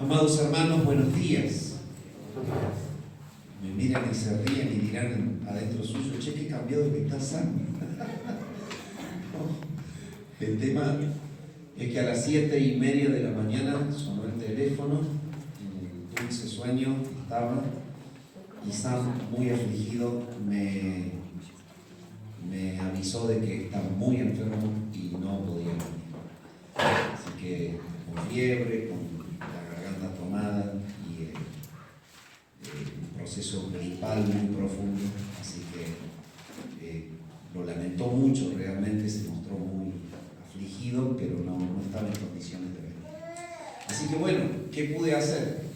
Amados hermanos, buenos días. Me miran y se ríen y dirán adentro suyo, che, qué cambiado que está Sam. El tema es que a las 7:30 de la mañana sonó el teléfono, en el dulce sueño estaba, y Sam, muy afligido, me avisó de que estaba muy enfermo y no podía dormir. Así que con fiebre, con la garganta tomada y un proceso gripal muy profundo, así que lo lamentó mucho, realmente se mostró muy afligido, pero no estaba en condiciones de ver. Así que bueno, ¿qué pude hacer?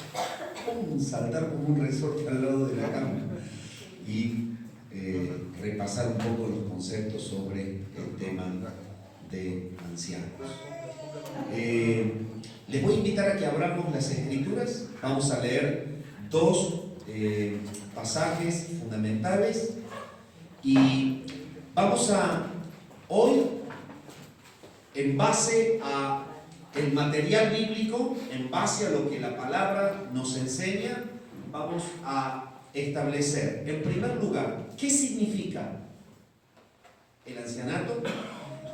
Saltar como un resorte al lado de la cama y repasar un poco los conceptos sobre el tema de ancianos. Les voy a invitar a que abramos las Escrituras. Vamos a leer dos pasajes fundamentales y vamos a hoy, en base a el material bíblico, en base a lo que la palabra nos enseña, vamos a establecer, en primer lugar, ¿qué significa el ancianato?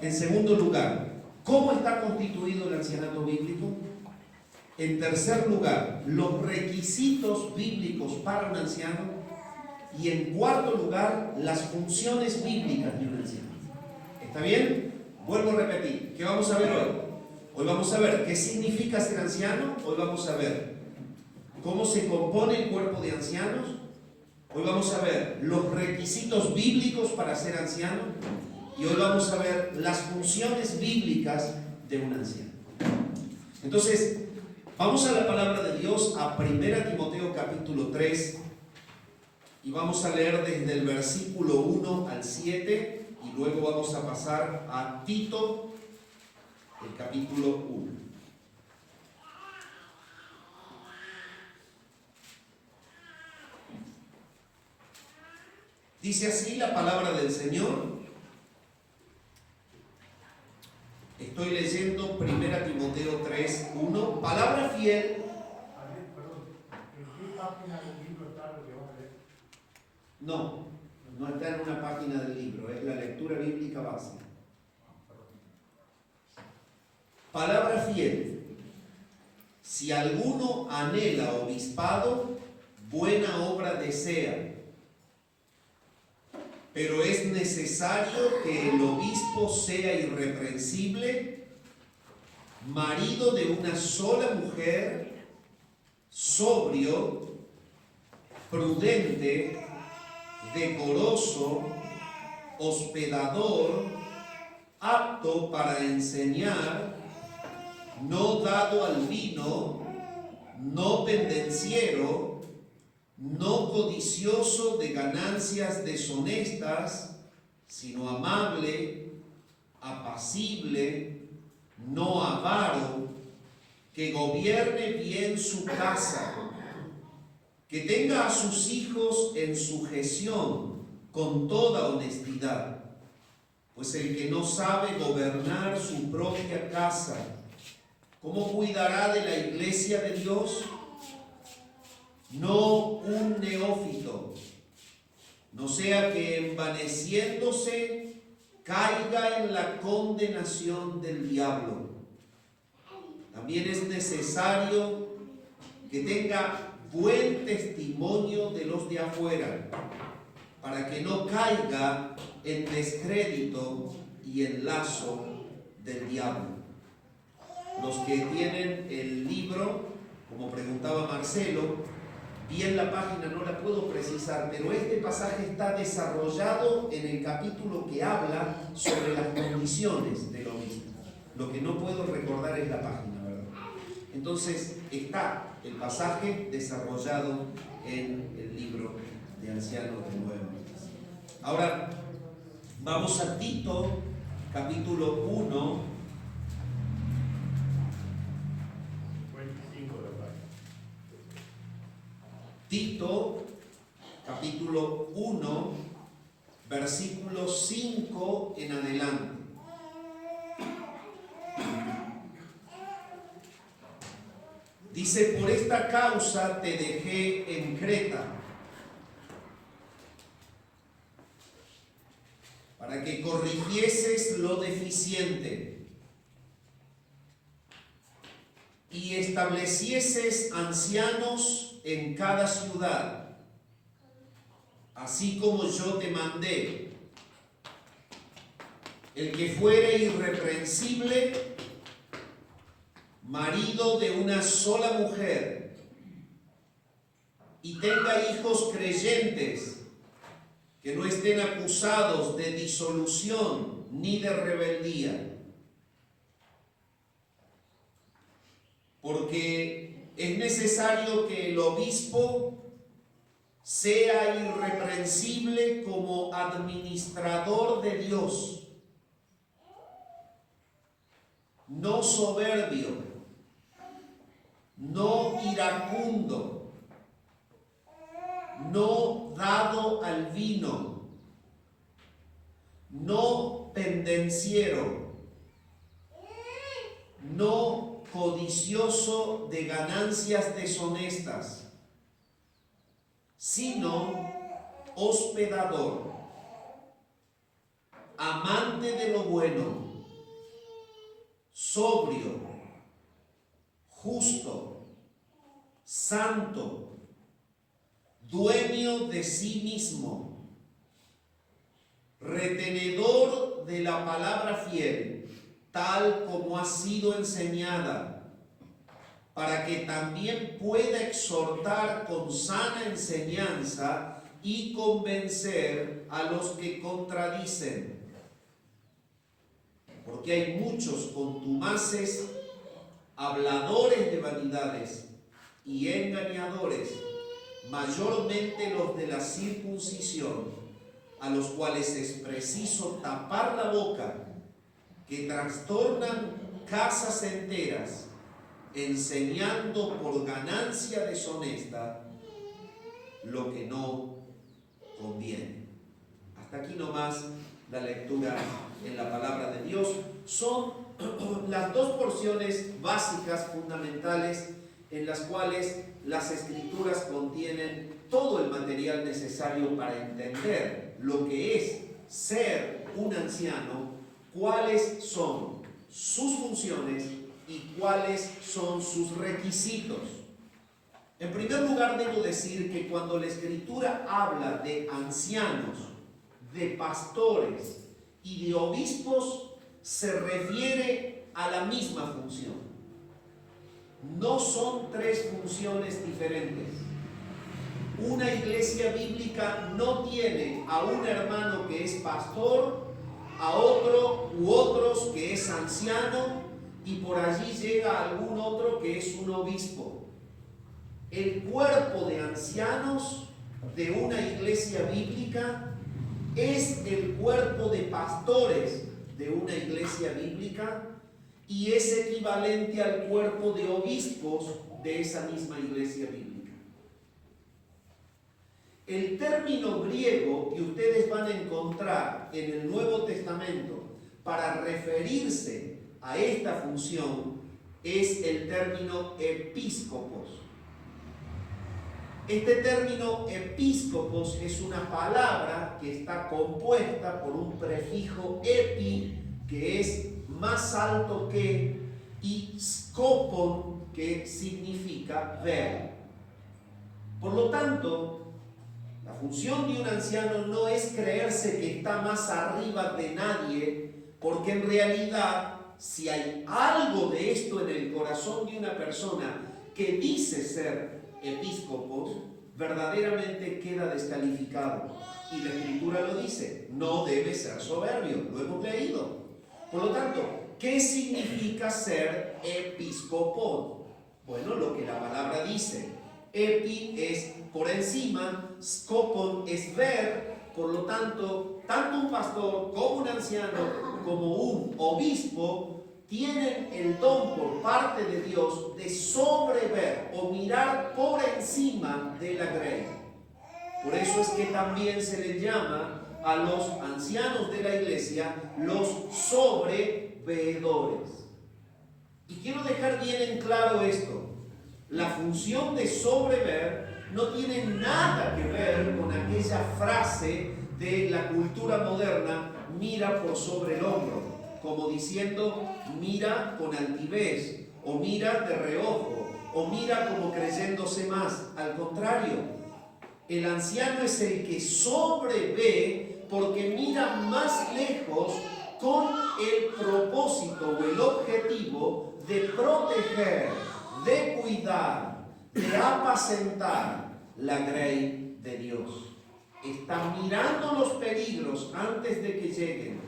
En segundo lugar, ¿cómo está constituido el ancianato bíblico? En tercer lugar, los requisitos bíblicos para un anciano. Y en cuarto lugar, las funciones bíblicas de un anciano. ¿Está bien? Vuelvo a repetir, ¿qué vamos a ver hoy? Hoy vamos a ver qué significa ser anciano. Hoy vamos a ver cómo se compone el cuerpo de ancianos. Hoy vamos a ver los requisitos bíblicos para ser anciano. Y hoy vamos a ver las funciones bíblicas de un anciano. Entonces, vamos a la palabra de Dios, a 1 Timoteo capítulo 3, y vamos a leer desde el versículo 1 al 7, y luego vamos a pasar a Tito, el capítulo 1. Dice así la palabra del Señor. Estoy leyendo 1 Timoteo 3, 1. Palabra fiel. ¿En qué página del libro está lo que vas a leer? No está en una página del libro, es la lectura bíblica básica. Palabra fiel. Si alguno anhela obispado, buena obra desea. Pero es necesario que el obispo sea irreprensible, marido de una sola mujer, sobrio, prudente, decoroso, hospedador, apto para enseñar, no dado al vino, no pendenciero, no codicioso de ganancias deshonestas, sino amable, apacible, no avaro, que gobierne bien su casa, que tenga a sus hijos en sujeción con toda honestidad. Pues el que no sabe gobernar su propia casa, ¿cómo cuidará de la iglesia de Dios? No un neófito, no sea que envaneciéndose caiga en la condenación del diablo. También es necesario que tenga buen testimonio de los de afuera, para que no caiga en descrédito y en lazo del diablo. Los que tienen el libro, como preguntaba Marcelo, bien la página no la puedo precisar, pero este pasaje está desarrollado en el capítulo que habla sobre las condiciones del obispo. Lo que no puedo recordar es la página, ¿verdad? Entonces está el pasaje desarrollado en el libro de Ancianos del Nuevo Testamento. Ahora vamos a Tito, capítulo 1. 55 de la página. Tito, capítulo 1, versículo 5 en adelante. Dice, por esta causa te dejé en Creta, para que corrigieses lo deficiente y establecieses ancianos en cada ciudad, así como yo te mandé. El que fuere irreprensible, marido de una sola mujer, y tenga hijos creyentes, que no estén acusados de disolución ni de rebeldía. Porque es necesario que el obispo sea irreprensible como administrador de Dios, no soberbio, no iracundo, no dado al vino, no pendenciero, no codicioso de ganancias deshonestas, sino hospedador, amante de lo bueno, sobrio, justo, santo, dueño de sí mismo, retenedor de la palabra fiel, tal como ha sido enseñada, para que también pueda exhortar con sana enseñanza y convencer a los que contradicen. Porque hay muchos contumaces, habladores de vanidades y engañadores, mayormente los de la circuncisión, a los cuales es preciso tapar la boca, que trastornan casas enteras, enseñando por ganancia deshonesta lo que no conviene. Hasta aquí nomás la lectura en la palabra de Dios. Son las dos porciones básicas, fundamentales, en las cuales las Escrituras contienen todo el material necesario para entender lo que es ser un anciano, cuáles son sus funciones y cuáles son sus requisitos. En primer lugar, debo decir que cuando la Escritura habla de ancianos, de pastores y de obispos, se refiere a la misma función. No son tres funciones diferentes. Una iglesia bíblica no tiene a un hermano que es pastor, a otro u otros que es anciano, y por allí llega algún otro que es un obispo. El cuerpo de ancianos de una iglesia bíblica es el cuerpo de pastores de una iglesia bíblica y es equivalente al cuerpo de obispos de esa misma iglesia bíblica. El término griego que ustedes van a encontrar en el Nuevo Testamento para referirse a esta función es el término episcopos. Este término episcopos es una palabra que está compuesta por un prefijo epi, que es más alto que, y scopon, que significa ver. Por lo tanto, la función de un anciano no es creerse que está más arriba de nadie, porque en realidad, si hay algo de esto en el corazón de una persona que dice ser episcopos, verdaderamente queda descalificado. Y la Escritura lo dice, no debe ser soberbio, lo hemos leído. Por lo tanto, ¿qué significa ser episcopos? Bueno, lo que la palabra dice. Epi es por encima, scopon es ver. Por lo tanto, tanto un pastor como un anciano, como un obispo, tienen el don por parte de Dios de sobrever o mirar por encima de la grey. Por eso es que también se les llama a los ancianos de la iglesia los sobreveedores. Y quiero dejar bien en claro esto. La función de sobrever no tiene nada que ver con aquella frase de la cultura moderna, mira por sobre el hombro, como diciendo, mira con altivez, o mira de reojo, o mira como creyéndose más. Al contrario, el anciano es el que sobrevé porque mira más lejos con el propósito o el objetivo de proteger, de cuidar, de apacentar la grey de Dios. Está mirando los peligros antes de que lleguen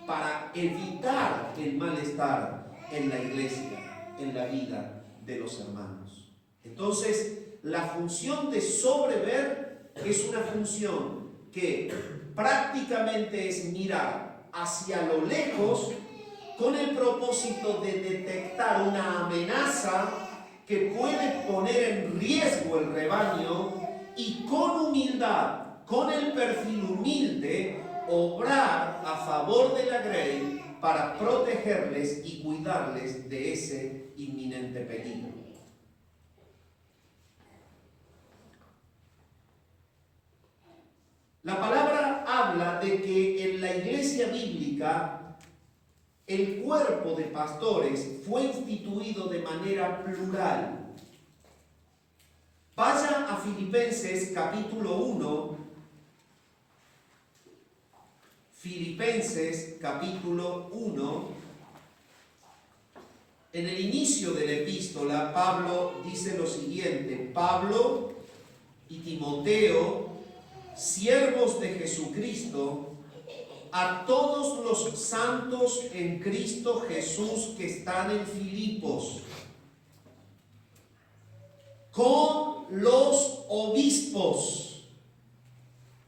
para evitar el malestar en la iglesia, en la vida de los hermanos. Entonces, la función de sobrever es una función que prácticamente es mirar hacia lo lejos con el propósito de detectar una amenaza que puede poner en riesgo el rebaño y con humildad, con el perfil humilde, obrar a favor de la grey para protegerles y cuidarles de ese inminente peligro. La palabra habla de que en la iglesia bíblica el cuerpo de pastores fue instituido de manera plural. Vaya a Filipenses capítulo 1. Filipenses capítulo 1. En el inicio de la epístola, Pablo dice lo siguiente: Pablo y Timoteo, siervos de Jesucristo, a todos los santos en Cristo Jesús que están en Filipos, con los obispos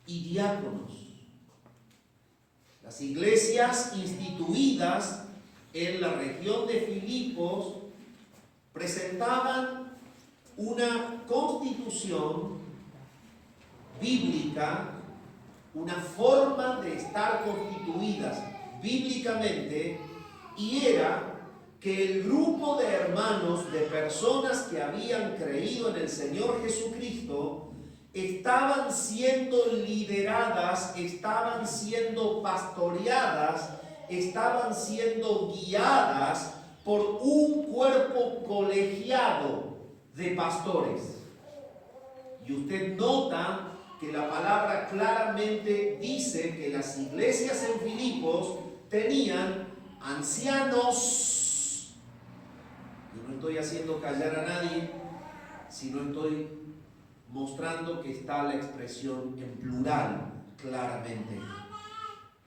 y diáconos. Las iglesias instituidas en la región de Filipos presentaban una constitución bíblica, una forma de estar constituidas bíblicamente, y era que el grupo de hermanos, de personas que habían creído en el Señor Jesucristo, estaban siendo lideradas, estaban siendo pastoreadas, estaban siendo guiadas por un cuerpo colegiado de pastores. Y usted nota que la palabra claramente dice que las iglesias en Filipos tenían ancianos. Yo no estoy haciendo callar a nadie, sino estoy mostrando que está la expresión en plural claramente.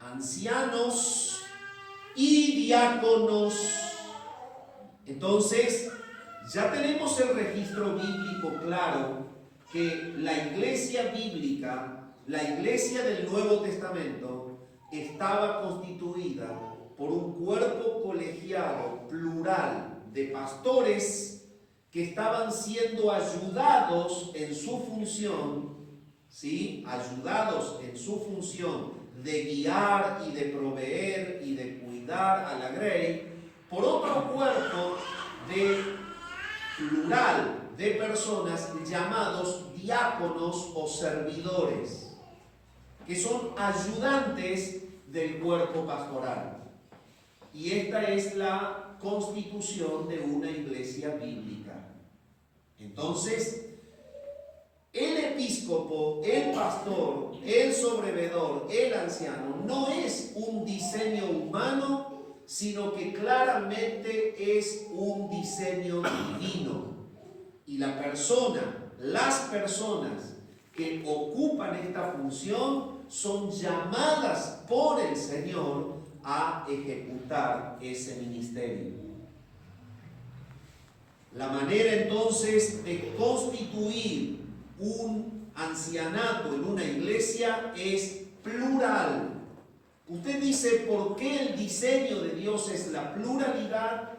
Ancianos y diáconos. Entonces, ya tenemos el registro bíblico claro que la iglesia bíblica, la iglesia del Nuevo Testamento, estaba constituida por un cuerpo colegiado, plural, de pastores que estaban siendo ayudados en su función, ¿sí? Ayudados en su función de guiar y de proveer y de cuidar a la grey, por otro cuerpo de plural de personas llamados diáconos o servidores, que son ayudantes del cuerpo pastoral. Y esta es la constitución de una iglesia bíblica. Entonces, el episcopo, el pastor, el sobrevedor, el anciano, no es un diseño humano, sino que claramente es un diseño divino. Y la persona, las personas que ocupan esta función son llamadas por el Señor a ejecutar ese ministerio. La manera entonces de constituir un ancianato en una iglesia es plural. Usted dice, ¿por qué el diseño de Dios es la pluralidad?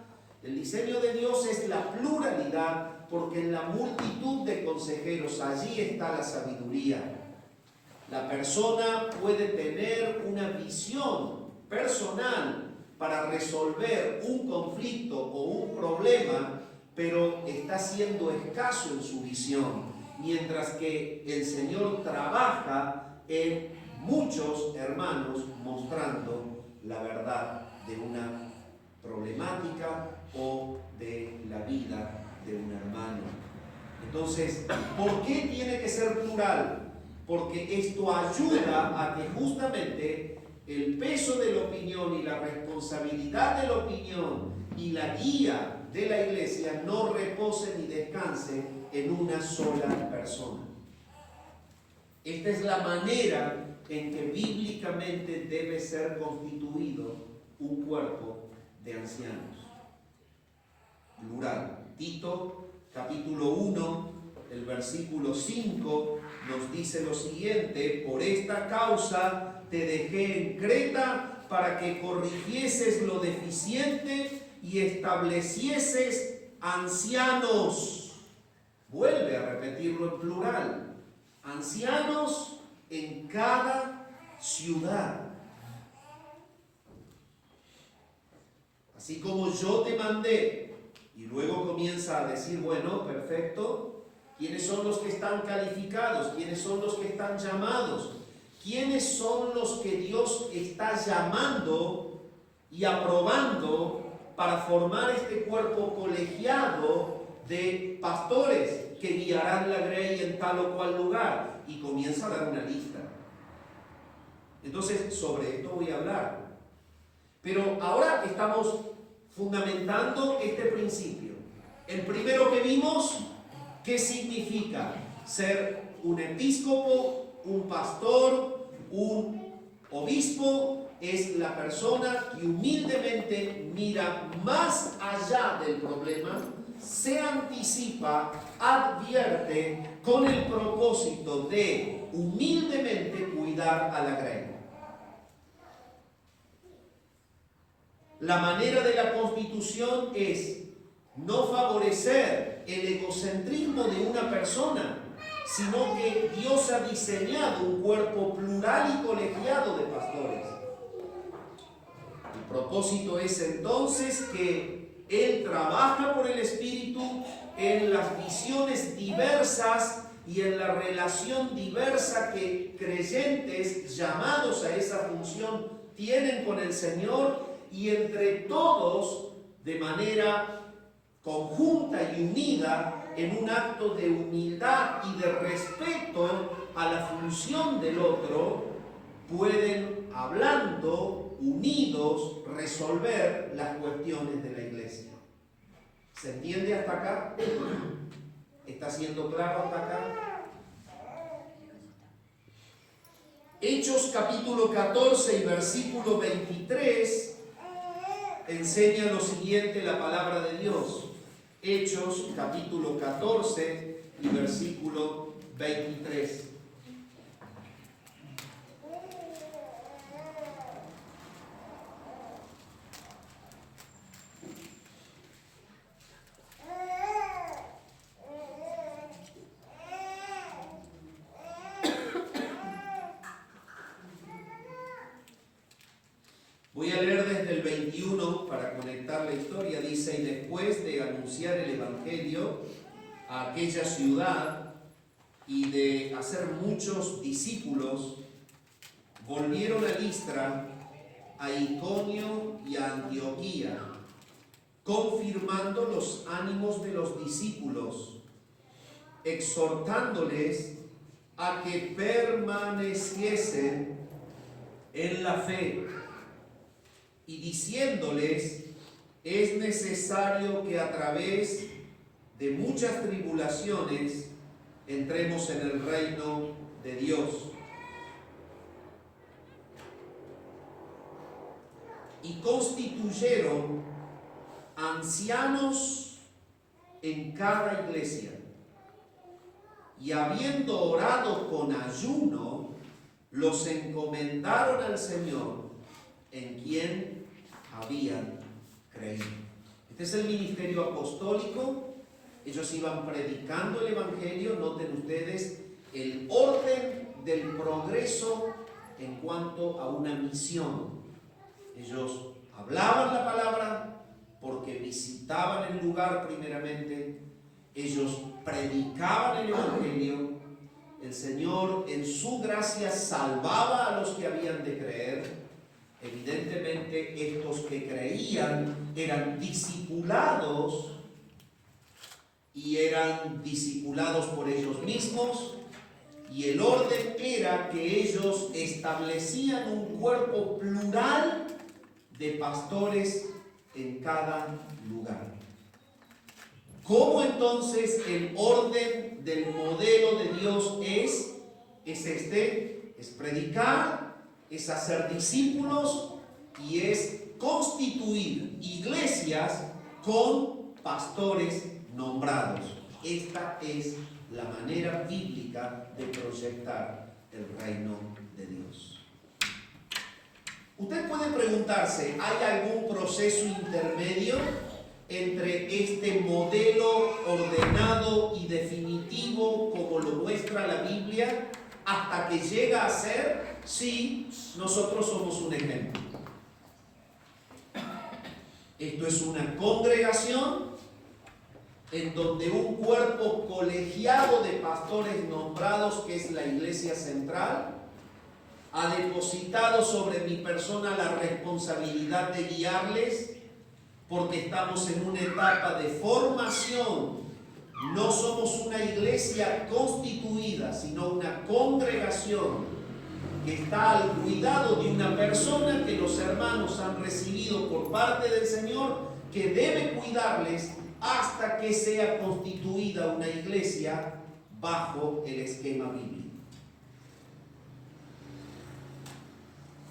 El diseño de Dios es la pluralidad porque en la multitud de consejeros allí está la sabiduría. La persona puede tener una visión personal para resolver un conflicto o un problema, pero está siendo escaso en su visión, mientras que el Señor trabaja en muchos hermanos mostrando la verdad de una problemática o de la vida de un hermano. Entonces, ¿por qué tiene que ser plural? Porque esto ayuda a que justamente el peso de la opinión y la responsabilidad de la opinión y la guía de la iglesia no repose ni descanse en una sola persona. Esta es la manera en que bíblicamente debe ser constituido un cuerpo de ancianos. Plural. Tito, capítulo 1, el versículo 5, nos dice lo siguiente: por esta causa te dejé en Creta para que corrigieses lo deficiente y establecieses ancianos. Vuelve a repetirlo en plural. Ancianos en cada ciudad. Así como yo te mandé, y luego comienza a decir, bueno, perfecto, ¿quiénes son los que están calificados? ¿Quiénes son los que están llamados? ¿Quiénes son los que Dios está llamando y aprobando para formar este cuerpo colegiado de pastores que guiarán la grey en tal o cual lugar? Y comienza a dar una lista. Entonces, sobre esto voy a hablar. Pero ahora estamos fundamentando este principio. El primero que vimos, ¿qué significa ser un episcopo, un pastor, un obispo? Es la persona que humildemente mira más allá del problema, se anticipa, advierte con el propósito de humildemente cuidar a la grey. La manera de la constitución es no favorecer el egocentrismo de una persona, sino que Dios ha diseñado un cuerpo plural y colegiado de pastores. El propósito es entonces que Él trabaja por el Espíritu en las visiones diversas y en la relación diversa que creyentes llamados a esa función tienen con el Señor, y entre todos, de manera conjunta y unida, en un acto de humildad y de respeto a la función del otro, pueden, hablando, unidos, resolver las cuestiones de la iglesia. ¿Se entiende hasta acá? ¿Está siendo claro hasta acá? Hechos capítulo 14 y versículo 23 enseña lo siguiente la palabra de Dios. Hechos capítulo 14 y versículo 23. Voy a leer desde el 21 para conectar la historia. Dice: y después de anunciar el evangelio a aquella ciudad y de hacer muchos discípulos, volvieron a Listra, a Iconio y a Antioquía, confirmando los ánimos de los discípulos, exhortándoles a que permaneciesen en la fe, y diciéndoles: es necesario que a través de muchas tribulaciones entremos en el reino de Dios. Y constituyeron ancianos en cada iglesia, y habiendo orado con ayuno, los encomendaron al Señor, en quien habían creído. Este es el ministerio apostólico. Ellos iban predicando el evangelio. Noten ustedes el orden del progreso en cuanto a una misión. Ellos hablaban la palabra, porque visitaban el lugar primeramente, ellos predicaban el Evangelio, el Señor en su gracia salvaba a los que habían de creer. Evidentemente estos que creían eran discipulados y eran discipulados por ellos mismos, y el orden era que ellos establecían un cuerpo plural de pastores en cada lugar. ¿Cómo entonces el orden del modelo de Dios es este? Es predicar, es hacer discípulos y es constituir iglesias con pastores nombrados. Esta es la manera bíblica de proyectar el reino de Dios. Usted puede preguntarse, ¿hay algún proceso intermedio entre este modelo ordenado y definitivo como lo muestra la Biblia hasta que llega a ser? Sí, nosotros somos un ejemplo. Esto es una congregación en donde un cuerpo colegiado de pastores nombrados, que es la iglesia central, ha depositado sobre mi persona la responsabilidad de guiarles, porque estamos en una etapa de formación. No somos una iglesia constituida, sino una congregación que está al cuidado de una persona que los hermanos han recibido por parte del Señor, que debe cuidarles hasta que sea constituida una iglesia bajo el esquema bíblico.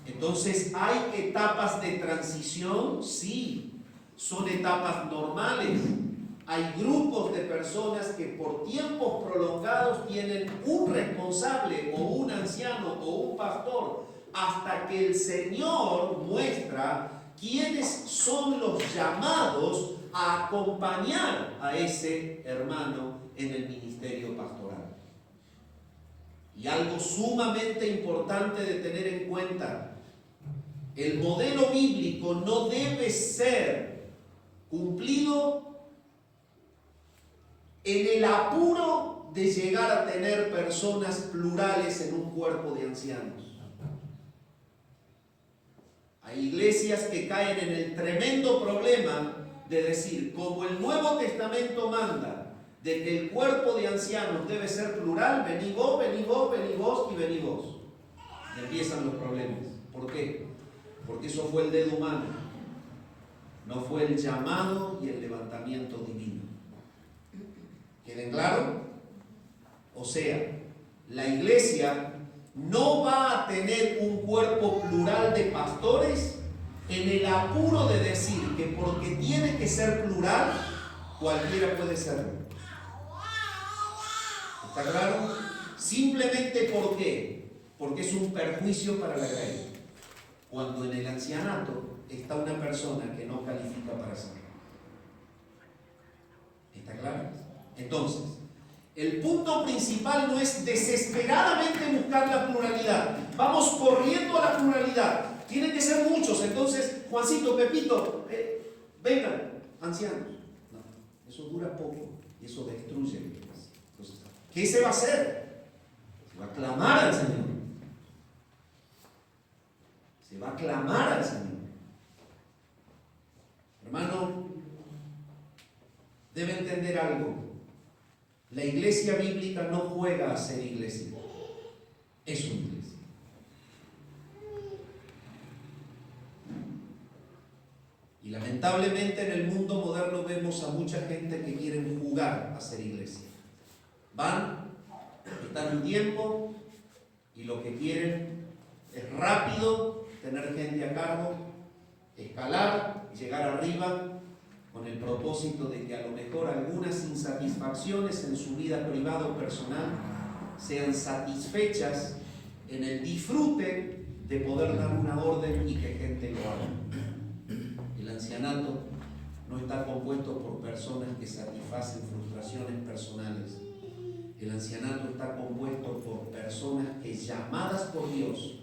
Entonces, ¿hay etapas de transición? Sí, son etapas normales. Hay grupos de personas que por tiempos prolongados tienen un responsable o un anciano o un pastor, hasta que el Señor muestra quiénes son los llamados a acompañar a ese hermano en el ministerio pastoral. Y algo sumamente importante de tener en cuenta: el modelo bíblico no debe ser cumplido en el apuro de llegar a tener personas plurales en un cuerpo de ancianos. Hay iglesias que caen en el tremendo problema de decir, como el Nuevo Testamento manda de que el cuerpo de ancianos debe ser plural, vení vos, vení vos, vení vos y vení vos. Y empiezan los problemas. ¿Por qué? Porque eso fue el dedo humano, no fue el llamado y el levantamiento divino. ¿Queden claro? O sea, la iglesia no va a tener un cuerpo plural de pastores en el apuro de decir que porque tiene que ser plural, cualquiera puede serlo. ¿Está claro? Simplemente ¿por qué? Porque es un perjuicio para la grey. Cuando en el ancianato está una persona que no califica para serlo. ¿Está claro? Entonces, el punto principal no es desesperadamente buscar la pluralidad. Vamos corriendo a la pluralidad. Tienen que ser muchos. Entonces, Juancito, Pepito, vengan, ancianos. No, eso dura poco y eso destruye. Entonces, ¿qué se va a hacer? Se va a clamar al Señor. Se va a clamar al Señor. Hermano, debe entender algo. La iglesia bíblica no juega a ser iglesia. Es una iglesia. Y lamentablemente en el mundo moderno vemos a mucha gente que quieren jugar a ser iglesia. Van, están un tiempo y lo que quieren es rápido tener gente a cargo, escalar, llegar arriba, con el propósito de que a lo mejor algunas insatisfacciones en su vida privada o personal sean satisfechas en el disfrute de poder dar una orden y que gente lo haga. El ancianato no está compuesto por personas que satisfacen frustraciones personales. El ancianato está compuesto por personas que, llamadas por Dios,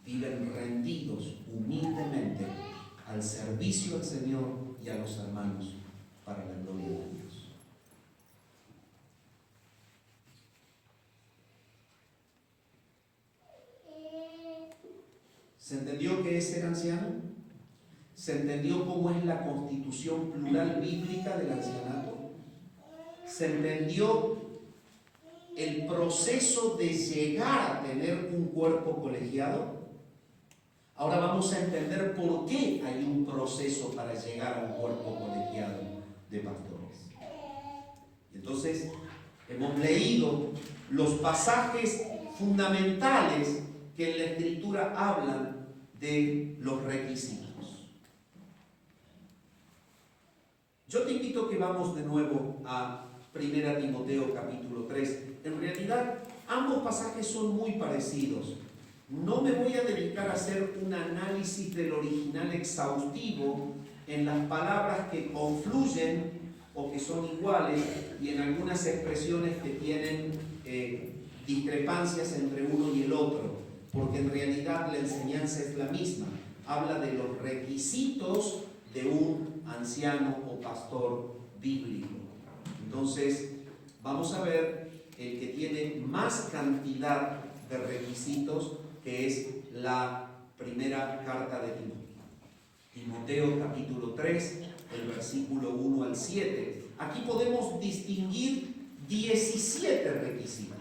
viven rendidos humildemente al servicio del Señor y y a los hermanos para la gloria de Dios. ¿Se entendió qué es ser anciano? ¿Se entendió cómo es la constitución plural bíblica del ancianato? ¿Se entendió el proceso de llegar a tener un cuerpo colegiado? Ahora vamos a entender por qué hay un proceso para llegar a un cuerpo colegiado de pastores. Entonces, hemos leído los pasajes fundamentales que en la Escritura hablan de los requisitos. Yo te invito a que vamos de nuevo a 1 Timoteo capítulo 3. En realidad, ambos pasajes son muy parecidos. No me voy a dedicar a hacer un análisis del original exhaustivo en las palabras que confluyen o que son iguales y en algunas expresiones que tienen discrepancias entre uno y el otro, porque en realidad la enseñanza es la misma. Habla de los requisitos de un anciano o pastor bíblico. Entonces, vamos a ver el que tiene más cantidad de requisitos, que es la primera carta de Timoteo. Timoteo capítulo 3, el versículo 1 al 7. Aquí podemos distinguir 17 requisitos.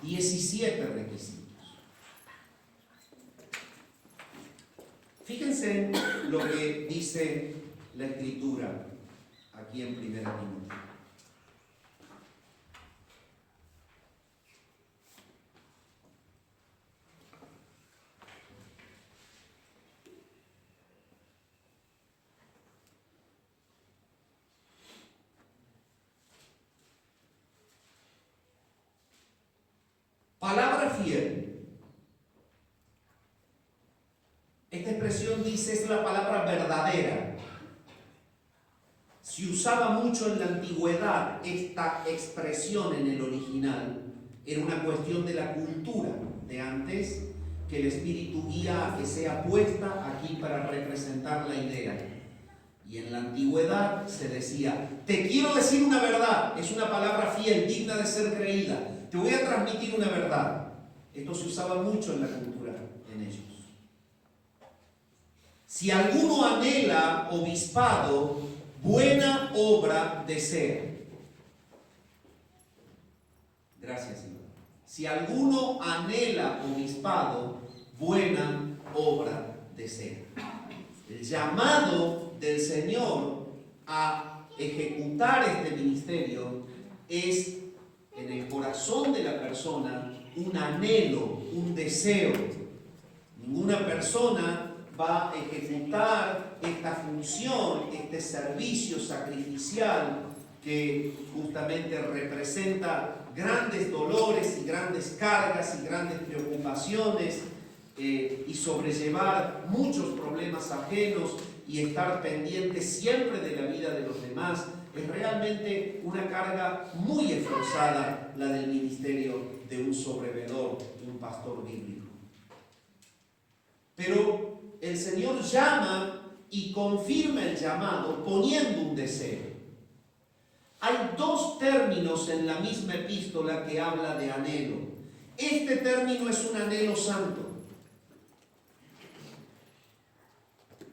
17 requisitos. Fíjense en lo que dice la Escritura aquí en 1 Timoteo. Palabra fiel. Esta expresión dice es la palabra verdadera. Se usaba mucho en la antigüedad esta expresión en el original. Era una cuestión de la cultura de antes, que el Espíritu guía a que sea puesta aquí para representar la idea. Y en la antigüedad se decía, te quiero decir una verdad, es una palabra fiel, digna de ser creída. Te voy a transmitir una verdad. Esto se usaba mucho en la cultura en ellos. Si alguno anhela obispado, buena obra desea. Gracias, Señor. Si alguno anhela obispado, buena obra desea. El llamado del Señor a ejecutar este ministerio es en el corazón de la persona un anhelo, un deseo. Ninguna persona va a ejecutar esta función, este servicio sacrificial que justamente representa grandes dolores y grandes cargas y grandes preocupaciones y sobrellevar muchos problemas ajenos y estar pendiente siempre de la vida de los demás. Es realmente una carga muy esforzada la del ministerio de un sobrevedor, de un pastor bíblico. Pero el Señor llama y confirma el llamado poniendo un deseo. Hay dos términos en la misma epístola que habla de anhelo. Este término es un anhelo santo.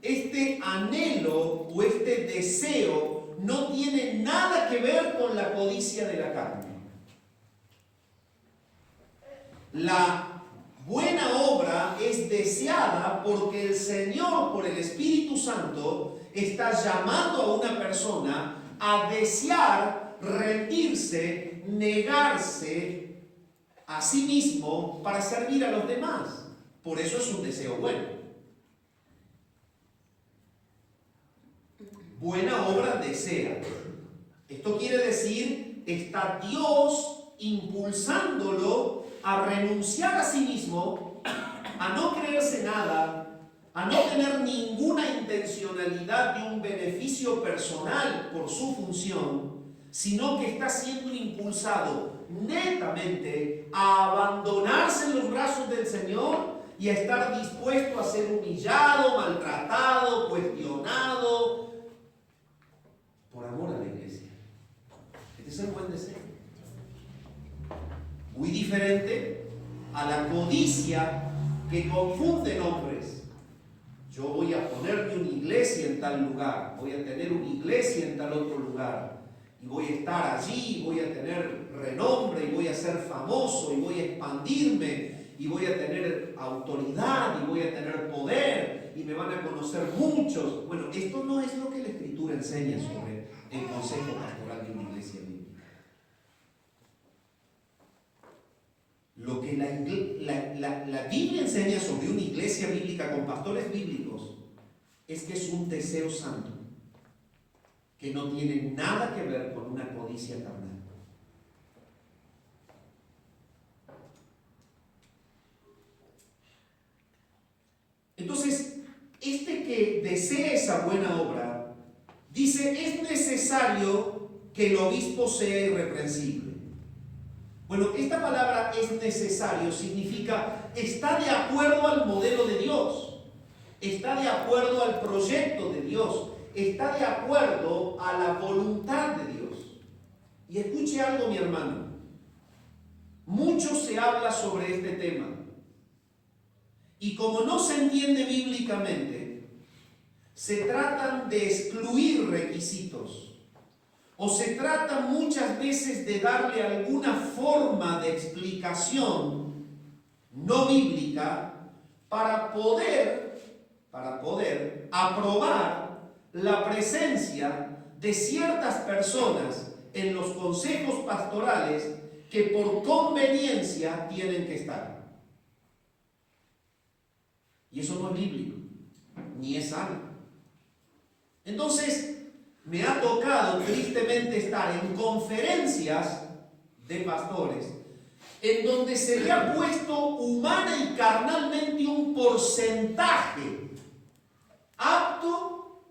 Este anhelo o este deseo no tiene nada que ver con la codicia de la carne. La buena obra es deseada porque el Señor, por el Espíritu Santo, está llamando a una persona a desear rendirse, negarse a sí mismo para servir a los demás. Por eso es un deseo bueno. Buena obra desea. Esto quiere decir, está Dios impulsándolo a renunciar a sí mismo, a no creerse nada, a no tener ninguna intencionalidad de un beneficio personal por su función, sino que está siendo impulsado netamente a abandonarse en los brazos del Señor y a estar dispuesto a ser humillado, maltratado, cuestionado, por amor a la iglesia. Este es el buen deseo. Muy diferente a la codicia que confunde nombres. Yo voy a ponerme una iglesia en tal lugar, voy a tener una iglesia en tal otro lugar, y voy a estar allí, voy a tener renombre, y voy a ser famoso, y voy a expandirme, y voy a tener autoridad, y voy a tener poder, y me van a conocer muchos. Bueno, esto no es lo que la Escritura enseña sobre el consejo pastoral de una iglesia bíblica. Lo que la Biblia enseña sobre una iglesia bíblica con pastores bíblicos es que es un deseo santo, que no tiene nada que ver con una codicia carnal. Entonces, este que desea esa buena obra, dice, es necesario que el obispo sea irreprensible. Bueno, esta palabra es necesario, significa está de acuerdo al modelo de Dios, está de acuerdo al proyecto de Dios, está de acuerdo a la voluntad de Dios. Y escuche algo, mi hermano, mucho se habla sobre este tema, y como no se entiende bíblicamente, se tratan de excluir requisitos. O se trata muchas veces de darle alguna forma de explicación no bíblica para poder aprobar la presencia de ciertas personas en los consejos pastorales que por conveniencia tienen que estar. Y eso no es bíblico, ni es sano. Entonces, me ha tocado tristemente estar en conferencias de pastores en donde se le ha puesto humana y carnalmente un porcentaje apto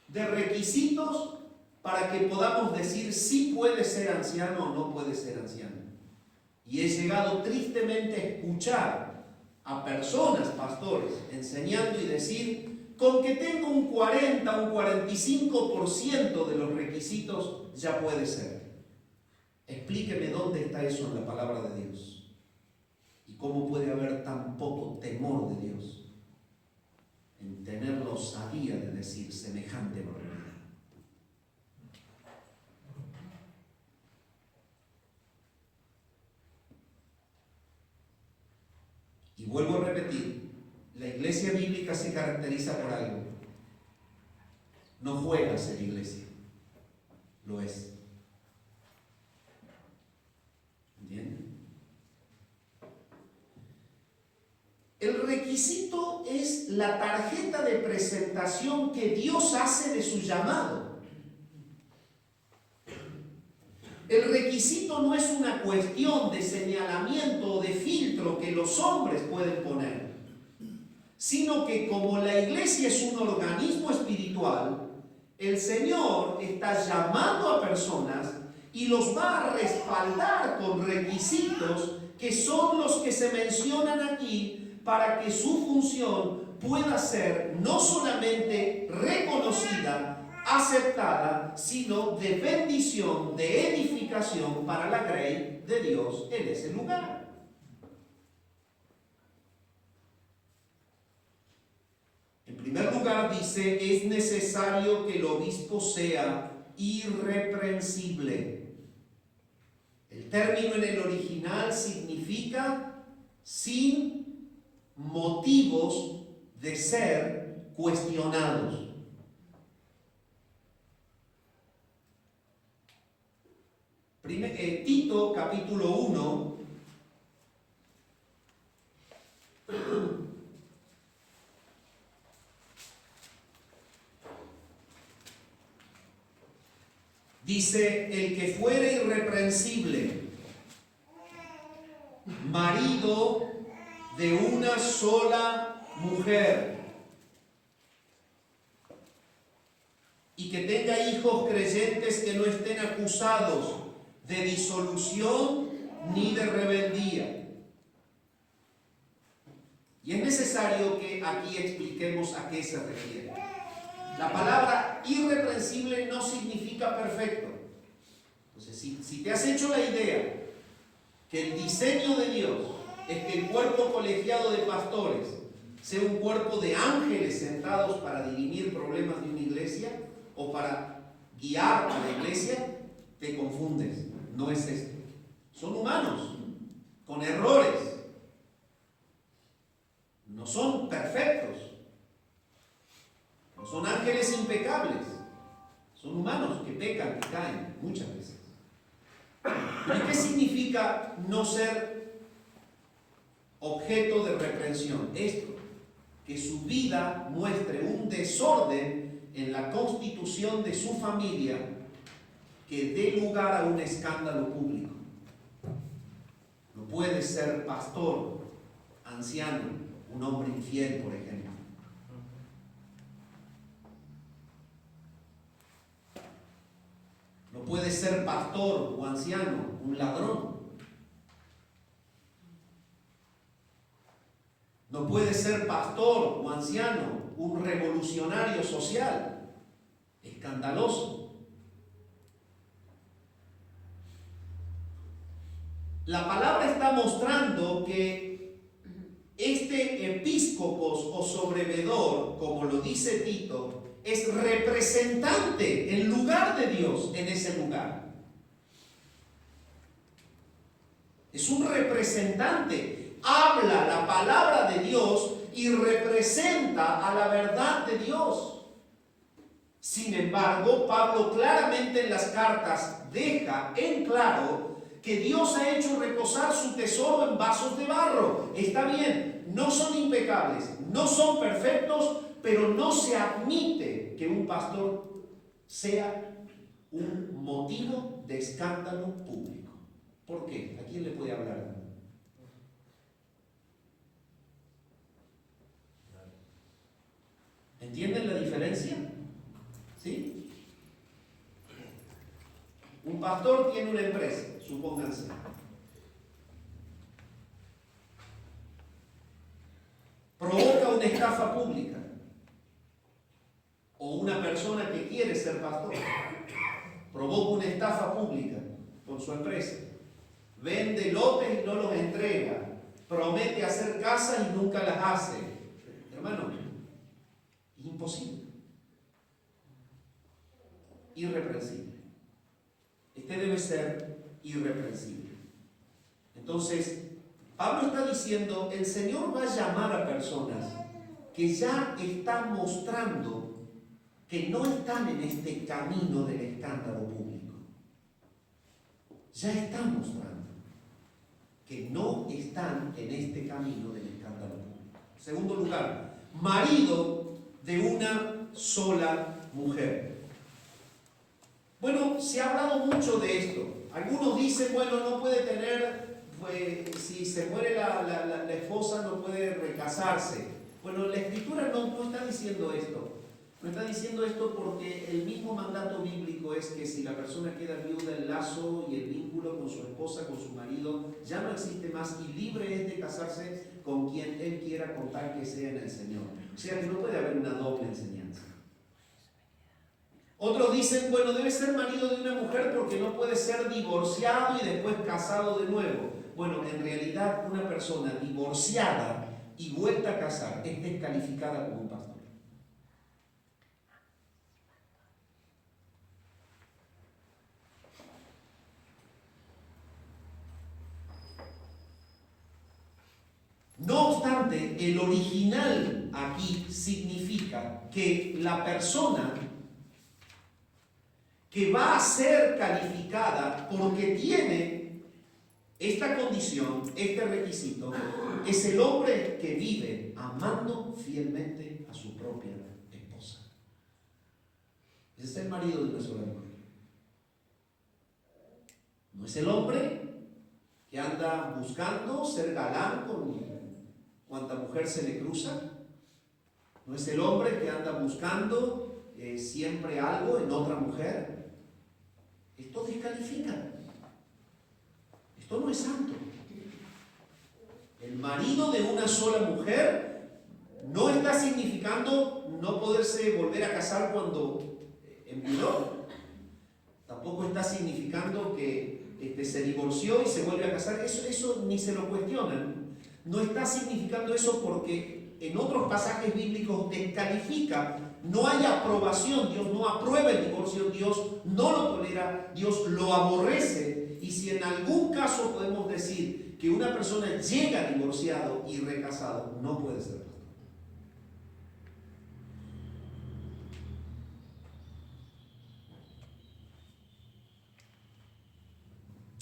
de requisitos para que podamos decir si puede ser anciano o no puede ser anciano. Y he llegado tristemente a escuchar a personas, pastores, enseñando y decir, con que tenga un 40, un 45% de los requisitos ya puede ser. Explíqueme dónde está eso en la palabra de Dios. Y cómo puede haber tan poco temor de Dios en tener la osadía de decir semejante barbaridad. Y vuelvo a repetir, la iglesia bíblica se caracteriza por algo. No juega a ser iglesia. Lo es. ¿Entienden? El requisito es la tarjeta de presentación que Dios hace de su llamado. El requisito no es una cuestión de señalamiento o de filtro que los hombres pueden poner, sino que como la iglesia es un organismo espiritual, el Señor está llamando a personas y los va a respaldar con requisitos que son los que se mencionan aquí para que su función pueda ser no solamente reconocida, aceptada, sino de bendición, de edificación para la grey de Dios en ese lugar. En primer lugar dice, es necesario que el obispo sea irreprensible. El término en el original significa sin motivos de ser cuestionados. Tito capítulo 1 dice, el que fuere irreprensible, marido de una sola mujer, y que tenga hijos creyentes que no estén acusados de disolución ni de rebeldía. Y es necesario aquí expliquemos a qué se refiere. La palabra irreprensible no significa perfecto. Entonces, si te has hecho la idea que el diseño de Dios es que el cuerpo colegiado de pastores sea un cuerpo de ángeles sentados para dirimir problemas de una iglesia o para guiar a la iglesia, te confundes. No es esto. Son humanos, con errores. No son perfectos. No son ángeles impecables. Son humanos que pecan, que caen muchas veces. ¿Y qué significa no ser objeto de reprensión? Esto, que su vida muestre un desorden en la constitución de su familia que dé lugar a un escándalo público. No puede ser pastor, anciano, un hombre infiel, por ejemplo. No puede ser pastor o anciano, un ladrón. No puede ser pastor o anciano, un revolucionario social, escandaloso. La palabra está mostrando que este episcopos o sobrevedor, como lo dice Tito, es representante en lugar de Dios en ese lugar. Es un representante, habla la palabra de Dios y representa a la verdad de Dios. Sin embargo, Pablo claramente en las cartas deja en claro que Dios ha hecho reposar su tesoro en vasos de barro. Está bien, no son impecables, no son perfectos, pero no se admite que un pastor sea un motivo de escándalo público. ¿Por qué? ¿A quién le puede hablar? ¿Entienden la diferencia? ¿Sí? Un pastor tiene una empresa, supónganse. Provoca una estafa pública. O una persona que quiere ser pastor provoca una estafa pública con su empresa. Vende lotes y no los entrega. Promete hacer casas y nunca las hace. Hermano, es imposible. Irreprensible. Este debe ser irreprensible. Entonces, Pablo está diciendo, el Señor va a llamar a personas que ya están mostrando que no están en este camino del escándalo público. Ya están mostrando que no están en este camino del escándalo público. Segundo lugar, marido de una sola mujer. Bueno, se ha hablado mucho de esto. Algunos dicen, bueno, no puede tener, pues, si se muere la esposa no puede recasarse. Bueno, la Escritura no está diciendo esto. No está diciendo esto porque el mismo mandato bíblico es que si la persona queda viuda, el lazo y el vínculo con su esposa, con su marido, ya no existe más y libre es de casarse con quien él quiera con tal que sea en el Señor. O sea que no puede haber una doble enseñanza. Otros dicen, bueno, debe ser marido de una mujer porque no puede ser divorciado y después casado de nuevo. Bueno, en realidad una persona divorciada y vuelta a casar es descalificada como un pastor. No obstante, el original aquí significa que la persona que va a ser calificada porque tiene esta condición, este requisito, es el hombre que vive amando fielmente a su propia esposa. Ese es el marido de una sola mujer. No es el hombre que anda buscando ser galán con cuanta mujer se le cruza. No es el hombre que anda buscando siempre algo en otra mujer. Esto descalifica. Esto no es santo. El marido de una sola mujer no está significando no poderse volver a casar cuando enviudó. Tampoco está significando que se divorció y se vuelve a casar. Eso ni se lo cuestionan. No está significando eso porque en otros pasajes bíblicos descalifica. No hay aprobación. Dios no aprueba el divorcio. Dios no lo tolera. Dios lo aborrece. Y si en algún caso podemos decir que una persona llega divorciado y recasado, no puede ser pastor.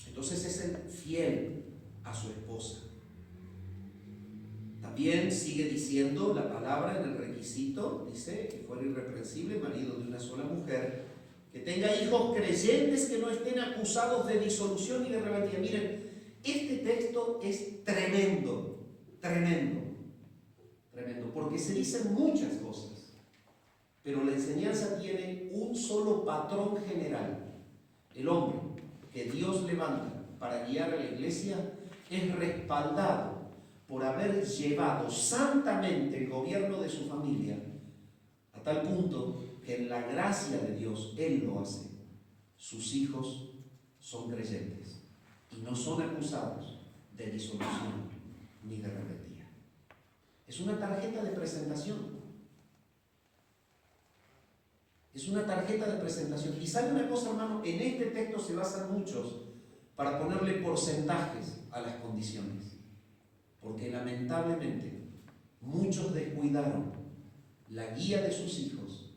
Entonces es el fiel a su esposa. También sigue diciendo la palabra en el requisito, dice que fuera irreprensible, marido de una sola mujer, que tenga hijos creyentes que no estén acusados de disolución y de rebeldía. Miren, este texto es tremendo, tremendo, tremendo, porque se dicen muchas cosas, pero la enseñanza tiene un solo patrón general. El hombre que Dios levanta para guiar a la iglesia es respaldado por haber llevado santamente el gobierno de su familia a tal punto que en la gracia de Dios Él lo hace. Sus hijos son creyentes y no son acusados de disolución ni de rebeldía. Es una tarjeta de presentación. Es una tarjeta de presentación. Y sabe una cosa, hermano, en este texto se basan muchos para ponerle porcentajes a las condiciones. Porque lamentablemente muchos descuidaron la guía de sus hijos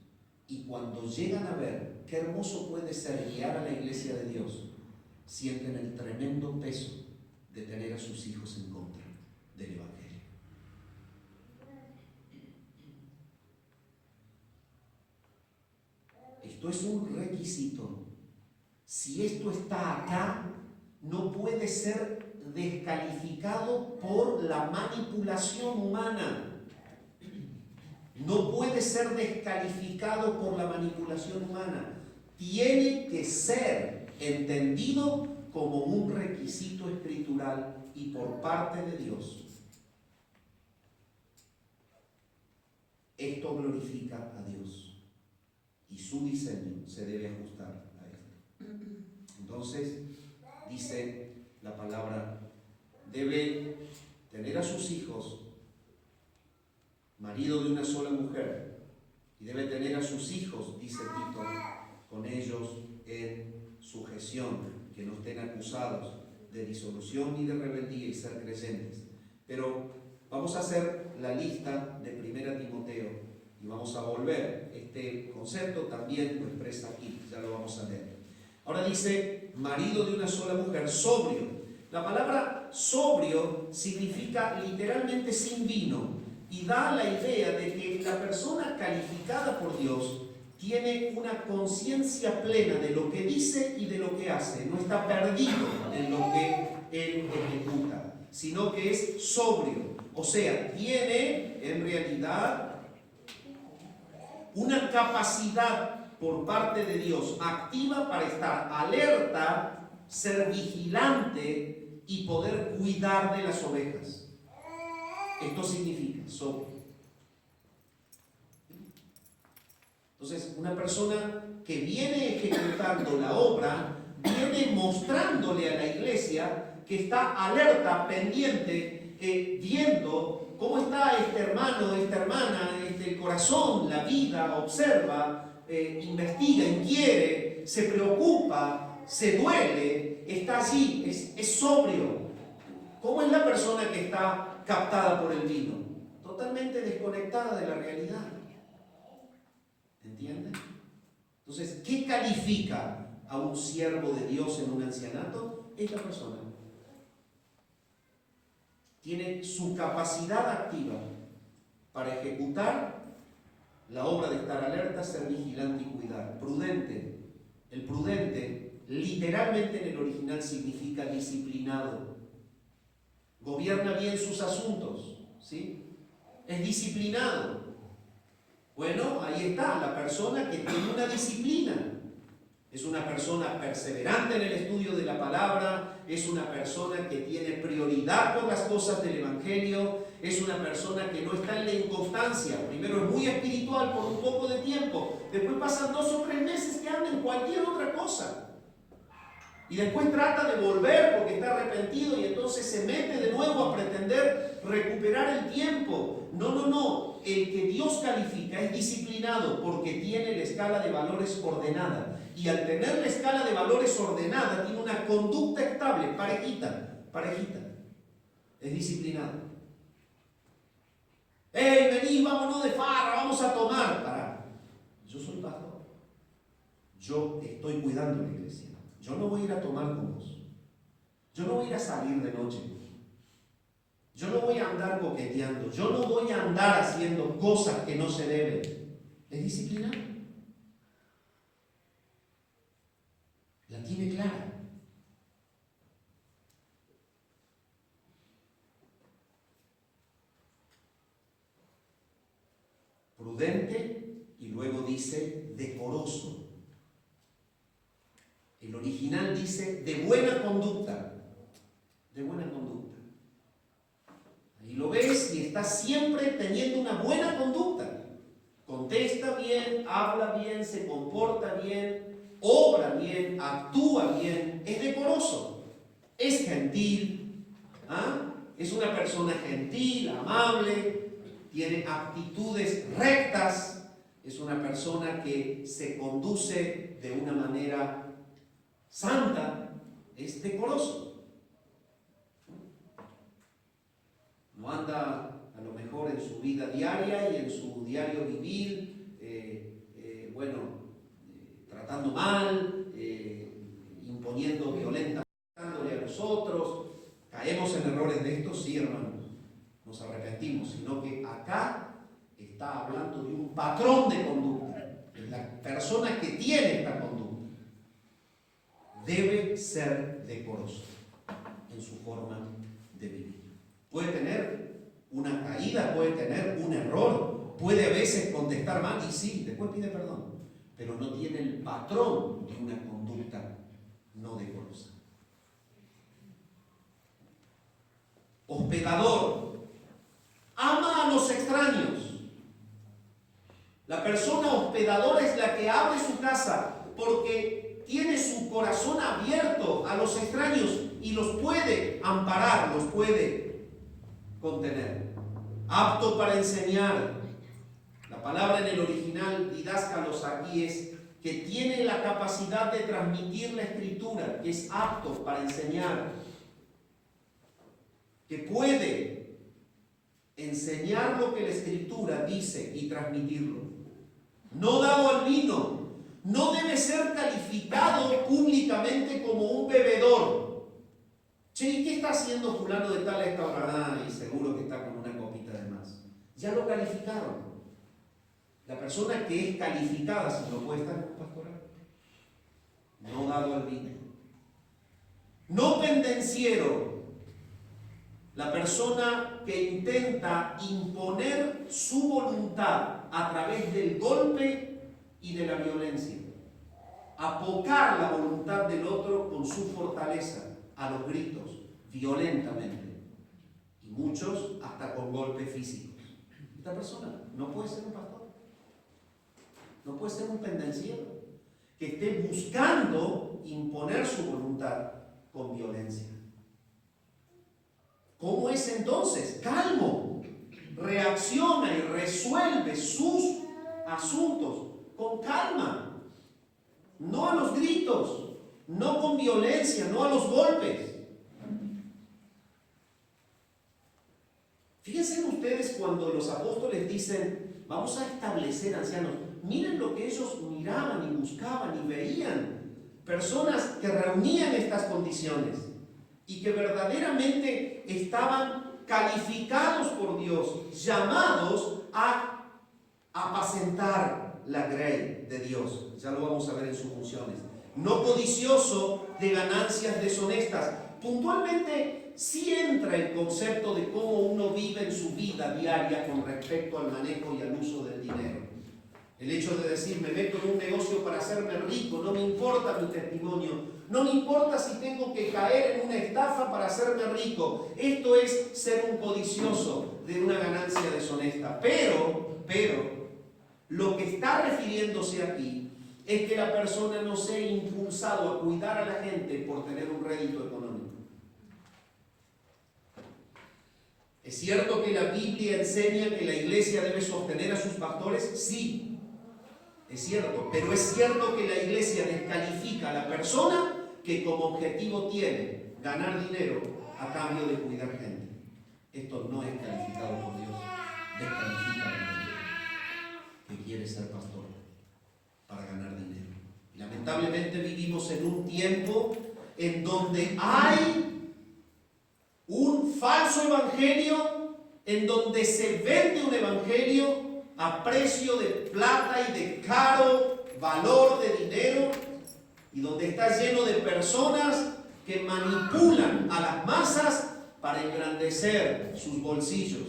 y cuando llegan a ver qué hermoso puede ser guiar a la iglesia de Dios, sienten el tremendo peso de tener a sus hijos en contra del Evangelio. Esto es un requisito. Si esto está acá, no puede ser descalificado por la manipulación humana. No puede ser descalificado por la manipulación humana. Tiene que ser entendido como un requisito escritural y por parte de Dios. Esto glorifica a Dios y su diseño se debe ajustar a esto. Entonces, dice la palabra, debe tener a sus hijos marido de una sola mujer y debe tener a sus hijos, dice Tito, con ellos en sujeción, que no estén acusados de disolución ni de rebeldía y ser creyentes. Pero vamos a hacer la lista de 1 Timoteo y vamos a volver. Este concepto también lo expresa aquí, ya lo vamos a leer. Ahora dice, marido de una sola mujer, sobrio. La palabra sobrio significa literalmente sin vino y da la idea de que la persona calificada por Dios tiene una conciencia plena de lo que dice y de lo que hace. No está perdido en lo que él ejecuta, sino que es sobrio. O sea, tiene en realidad una capacidad por parte de Dios activa para estar alerta, ser vigilante y poder cuidar de las ovejas. Esto significa sobrio. Entonces, una persona que viene ejecutando la obra, viene mostrándole a la iglesia que está alerta, pendiente, viendo cómo está este hermano, esta hermana, el corazón, la vida, observa, investiga, inquiere, se preocupa, se duele, está allí, es sobrio. ¿Cómo es la persona que está captada por el vino? Totalmente desconectada de la realidad. ¿Entienden? Entonces, ¿qué califica a un siervo de Dios en un ancianato? Esta persona tiene su capacidad activa para ejecutar la obra de estar alerta, ser vigilante y cuidar. Prudente. El prudente, literalmente en el original, significa disciplinado. Gobierna bien sus asuntos, ¿sí? Es disciplinado. Bueno, ahí está, la persona que tiene una disciplina. Es una persona perseverante en el estudio de la palabra, es una persona que tiene prioridad por las cosas del Evangelio, es una persona que no está en la inconstancia. Primero es muy espiritual por un poco de tiempo, después pasan 2 o 3 meses que anda en cualquier otra cosa. Y después trata de volver porque está arrepentido y entonces se mete de nuevo a pretender recuperar el tiempo. No. El que Dios califica es disciplinado porque tiene la escala de valores ordenada. Y al tener la escala de valores ordenada, tiene una conducta estable, parejita. Es disciplinado. ¡Hey, vení, vámonos de farra, vamos a tomar! Pará. Yo soy pastor. Yo estoy cuidando la iglesia. Yo no voy a ir a tomar con vos. Yo no voy a ir a salir de noche. Yo no voy a andar coqueteando. Yo no voy a andar haciendo cosas que no se deben. Es disciplinar. La tiene clara. Prudente y luego dice decoroso. El original dice de buena conducta. De buena conducta. Ahí lo ves y está siempre teniendo una buena conducta. Contesta bien, habla bien, se comporta bien, obra bien, actúa bien, es decoroso, es gentil, es una persona gentil, amable, tiene actitudes rectas, es una persona que se conduce de una manera santa, es decoroso. No anda a lo mejor en su vida diaria y en su diario vivir, tratando mal, imponiendo violentamente a los otros. Caemos en errores de estos, sí, hermanos, nos arrepentimos, sino que acá está hablando de un patrón de conducta. La persona que tiene esta conducta debe ser decoroso en su forma de vivir. Puede tener una caída, puede tener un error, puede a veces contestar mal y sí, después pide perdón, pero no tiene el patrón de una conducta no decorosa. Hospedador, ama a los extraños. La persona hospedadora es la que abre su casa porque tiene su corazón abierto a los extraños y los puede amparar, los puede contener. Apto para enseñar. La palabra en el original didáscalos aquí es que tiene la capacidad de transmitir la escritura, que es apto para enseñar, que puede enseñar lo que la escritura dice y transmitirlo. No dado al vino, no debe ser calificado públicamente como un bebedor. Che, ¿y qué está haciendo fulano de tal a esta hora? Y seguro que está con una copita de más. Ya lo calificaron. La persona que es calificada, si no puede estar en un pastoral, no dado al vino. No pendenciero. La persona que intenta imponer su voluntad a través del golpe y de la violencia. Apocar la voluntad del otro con su fortaleza, a los gritos, violentamente. Y muchos hasta con golpes físicos. Esta persona no puede ser un pastor. No puede ser un pendenciero que esté buscando imponer su voluntad con violencia. ¿Cómo es entonces? Calmo, reacciona y resuelve sus asuntos con calma, no a los gritos, no con violencia, no a los golpes. Fíjense ustedes cuando los apóstoles dicen, vamos a establecer ancianos. Miren lo que ellos miraban y buscaban y veían. Personas que reunían estas condiciones y que verdaderamente estaban calificados por Dios, llamados a apacentar la grey de Dios. Ya lo vamos a ver en sus funciones. No codicioso de ganancias deshonestas. Puntualmente sí entra el concepto de cómo uno vive en su vida diaria con respecto al manejo y al uso del dinero. El hecho de decir, me meto en un negocio para hacerme rico, no me importa mi testimonio, no me importa si tengo que caer en una estafa para hacerme rico. Esto es ser un codicioso de una ganancia deshonesta. Pero, lo que está refiriéndose aquí es que la persona no sea impulsado a cuidar a la gente por tener un rédito económico. ¿Es cierto que la Biblia enseña que la iglesia debe sostener a sus pastores? Sí. Es cierto, pero es cierto que la iglesia descalifica a la persona que como objetivo tiene ganar dinero a cambio de cuidar gente. Esto no es calificado por Dios, descalifica a la gente que quiere ser pastor para ganar dinero. Y lamentablemente vivimos en un tiempo en donde hay un falso evangelio, en donde se vende un evangelio a precio de plata y de caro valor de dinero, y donde está lleno de personas que manipulan a las masas para engrandecer sus bolsillos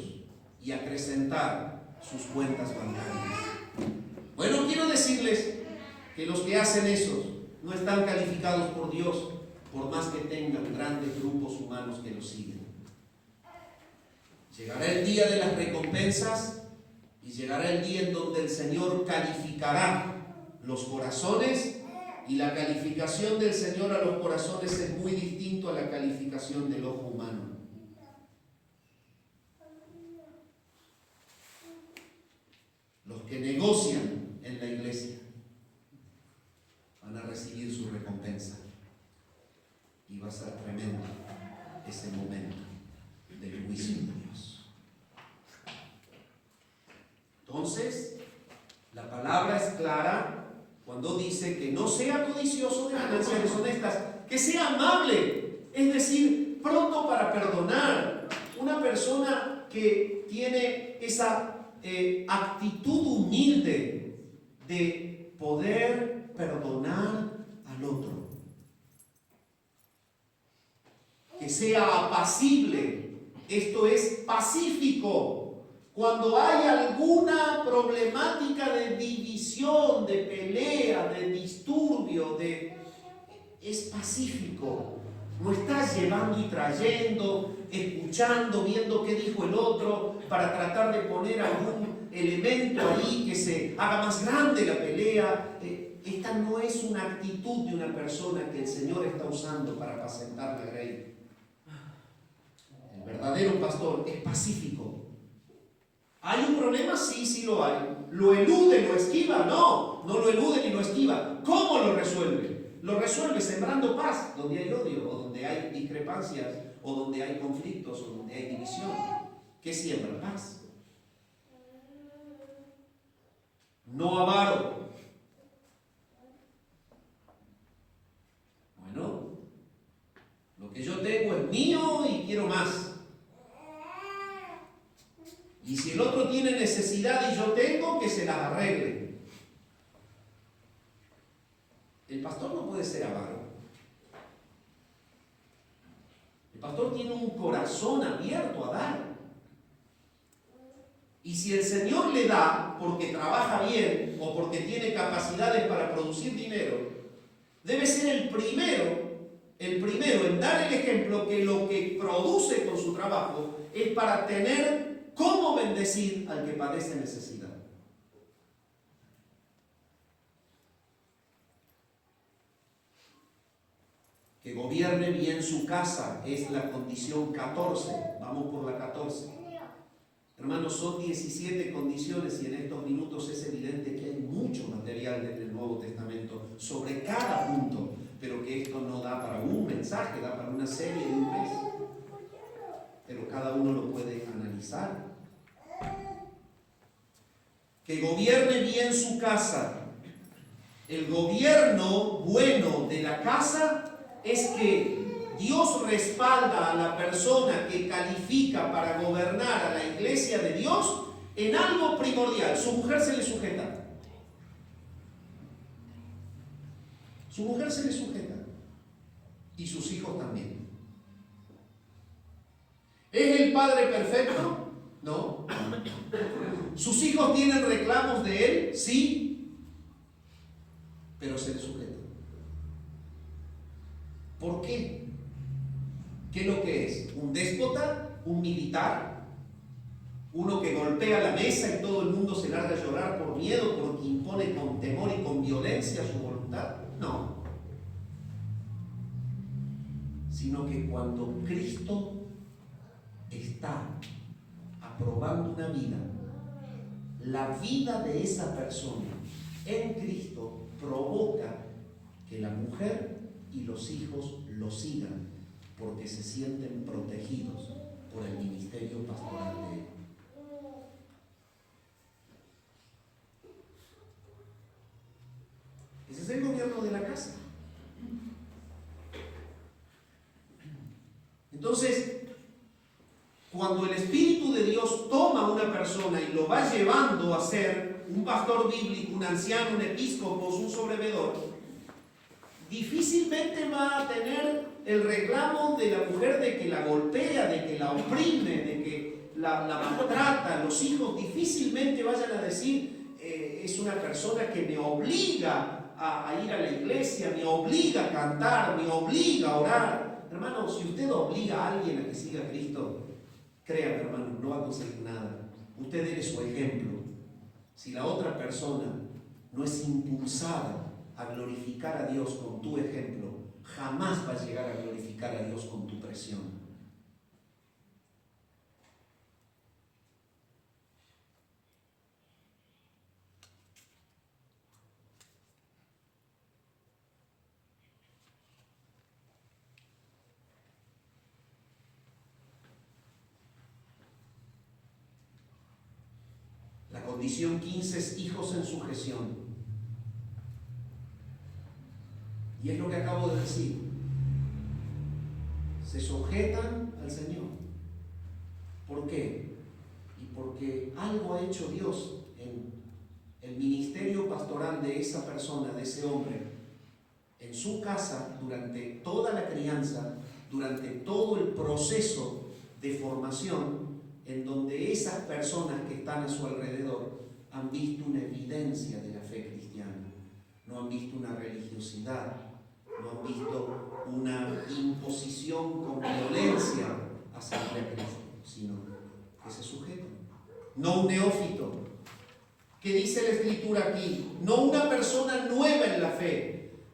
y acrecentar sus cuentas bancarias. Bueno, quiero decirles que los que hacen eso no están calificados por Dios, por más que tengan grandes grupos humanos que los siguen. Llegará el día de las recompensas y llegará el día en donde el Señor calificará los corazones, y la calificación del Señor a los corazones es muy distinto a la calificación del ojo humano. Los que negocian en la iglesia van a recibir su recompensa, y va a ser tremendo ese momento del juicio de Dios. Entonces, la palabra es clara cuando dice que no sea codicioso de ganancias deshonestas, que sea amable, es decir, pronto para perdonar. Una persona que tiene esa actitud humilde de poder perdonar al otro. Que sea apacible, esto es pacífico. Cuando hay alguna problemática de división, de pelea, de disturbio, es pacífico. No estás llevando y trayendo, escuchando, viendo qué dijo el otro, para tratar de poner algún elemento ahí que se haga más grande la pelea. Esta no es una actitud de una persona que el Señor está usando para apacentar la grey. El verdadero pastor es pacífico. ¿Hay un problema? Sí, sí lo hay. ¿Lo elude, lo esquiva? No, no lo elude ni lo esquiva. ¿Cómo lo resuelve? Lo resuelve sembrando paz donde hay odio, o donde hay discrepancias, o donde hay conflictos, o donde hay división. ¿Qué siembra? Paz. No avaro. Bueno, lo que yo tengo es mío y quiero más. Y si el otro tiene necesidad y yo tengo, que se las arregle. El pastor no puede ser avaro. El pastor tiene un corazón abierto a dar. Y si el Señor le da porque trabaja bien o porque tiene capacidades para producir dinero, debe ser el primero en dar el ejemplo que lo que produce con su trabajo es para tener cómo bendecir al que padece necesidad. Que gobierne bien su casa es la condición 14. Vamos por la 14. Hermanos, son 17 condiciones y en estos minutos es evidente que hay mucho material en el Nuevo Testamento sobre cada punto, pero que esto no da para un mensaje, da para una serie de un mes. Pero cada uno lo puede analizar. Que gobierne bien su casa. El gobierno bueno de la casa es que Dios respalda a la persona que califica para gobernar a la iglesia de Dios en algo primordial. Su mujer se le sujeta. Su mujer se le sujeta. Y sus hijos también. ¿Es el padre perfecto? No. ¿Sus hijos tienen reclamos de él? Sí. pero se le sujeta. ¿Por qué? ¿Qué es lo que es? ¿Un déspota? ¿Un militar? ¿Uno que golpea la mesa y todo el mundo se larga a llorar por miedo porque impone con temor y con violencia su voluntad? No. Sino que cuando Cristo está aprobando una vida, la vida de esa persona en Cristo provoca que la mujer y los hijos lo sigan porque se sienten protegidos por el ministerio pastoral de él. Ese es el gobierno de la casa. Entonces, cuando el Espíritu de Dios toma a una persona y lo va llevando a ser un pastor bíblico, un anciano, un episcopo, un sobrevedor, difícilmente va a tener el reclamo de la mujer de que la golpea, de que la oprime, de que la maltrata. Los hijos difícilmente vayan a decir, es una persona que me obliga a ir a la iglesia, me obliga a cantar, me obliga a orar. Hermano, si usted obliga a alguien a que siga a Cristo, créame, hermano, no va a conseguir nada. Usted debe su ejemplo. Si la otra persona no es impulsada a glorificar a Dios con tu ejemplo, jamás va a llegar a glorificar a Dios con tu presión. La condición 15 es hijos en sujeción. Y es lo que acabo de decir. Se sujetan al Señor. ¿Por qué? Y porque algo ha hecho Dios en el ministerio pastoral de esa persona, de ese hombre, en su casa, durante toda la crianza, durante todo el proceso de formación, en donde esas personas que están a su alrededor han visto una evidencia de la fe cristiana, no han visto una religiosidad, no han visto una imposición con violencia a seguir a Cristo, sino que se sujetan. No un neófito. ¿Qué dice la Escritura aquí? No una persona nueva en la fe.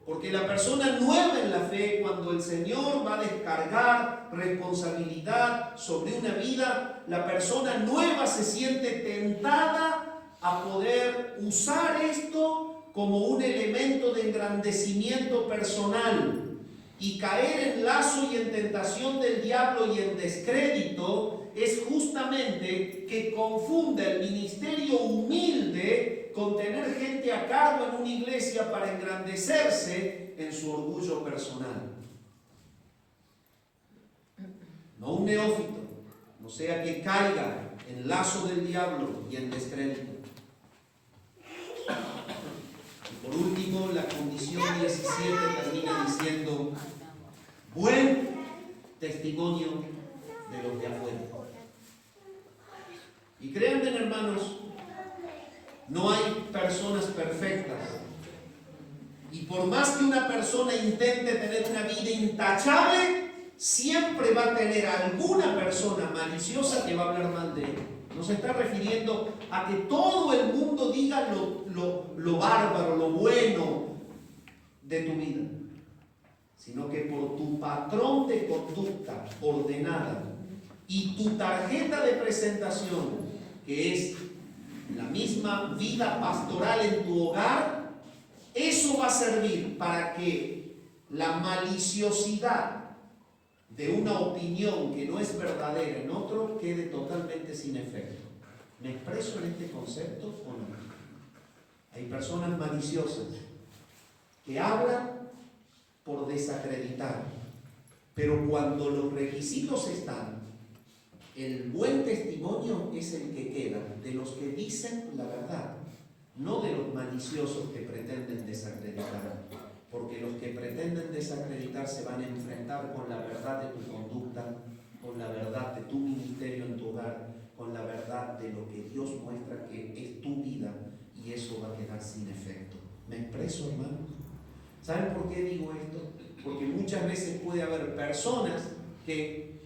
Porque la persona nueva en la fe, cuando el Señor va a descargar responsabilidad sobre una vida, la persona nueva se siente tentada a poder usar esto como un elemento de engrandecimiento personal y caer en lazo y en tentación del diablo y en descrédito es justamente que confunda el ministerio humilde con tener gente a cargo en una iglesia para engrandecerse en su orgullo personal. No un neófito, no sea que caiga en lazo del diablo y en descrédito. Por último, la condición 17 termina diciendo buen testimonio de los de afuera. Y créanme, hermanos, no hay personas perfectas. Y por más que una persona intente tener una vida intachable, siempre va a tener alguna persona maliciosa que va a hablar mal de él. No se está refiriendo a que todo el mundo diga lo bárbaro, lo bueno de tu vida, sino que por tu patrón de conducta ordenada y tu tarjeta de presentación, que es la misma vida pastoral en tu hogar, eso va a servir para que la maliciosidad de una opinión que no es verdadera en otro quede totalmente sin efecto. ¿Me expreso en este concepto o no? Hay personas maliciosas que hablan por desacreditar, pero cuando los requisitos están, el buen testimonio es el que queda de los que dicen la verdad, no de los maliciosos que pretenden desacreditar, porque los que pretenden desacreditar se van a enfrentar con la verdad de tu conducta, con la verdad de tu ministerio en tu hogar, con la verdad de lo que Dios muestra que es tu vida, y eso va a quedar sin efecto. ¿Me expreso, hermanos? ¿Saben por qué digo esto? Porque muchas veces puede haber personas que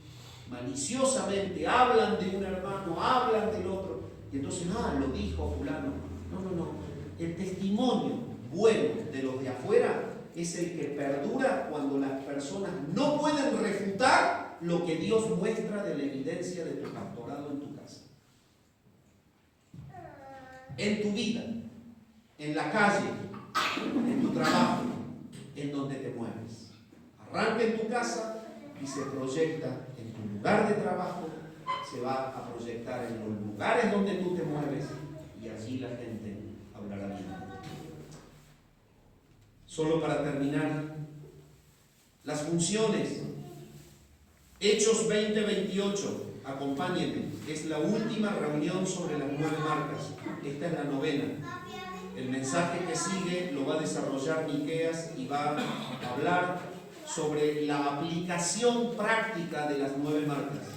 maliciosamente hablan de un hermano, hablan del otro, y entonces, lo dijo fulano. No. El testimonio bueno de los de afuera es el que perdura cuando las personas no pueden refutar lo que Dios muestra de la evidencia de tu pastorado en tu casa, en tu vida, en la calle, en tu trabajo, en donde te mueves. Arranca en tu casa y se proyecta en tu lugar de trabajo, se va a proyectar en los lugares donde tú te mueves y allí la gente hablará bien. Solo para terminar, las funciones. Hechos 20-28, acompáñenme, es la última reunión sobre las 9 marcas. Esta es la 9ª. El mensaje que sigue lo va a desarrollar Miqueas y va a hablar sobre la aplicación práctica de las 9 marcas.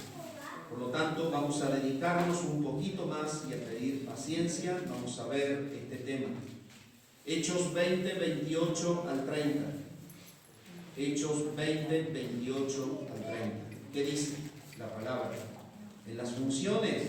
Por lo tanto, vamos a dedicarnos un poquito más y a pedir paciencia. Vamos a ver este tema. Hechos 20-28 al 30. Hechos 20-28 al 30. ¿Qué dice la palabra? En las funciones.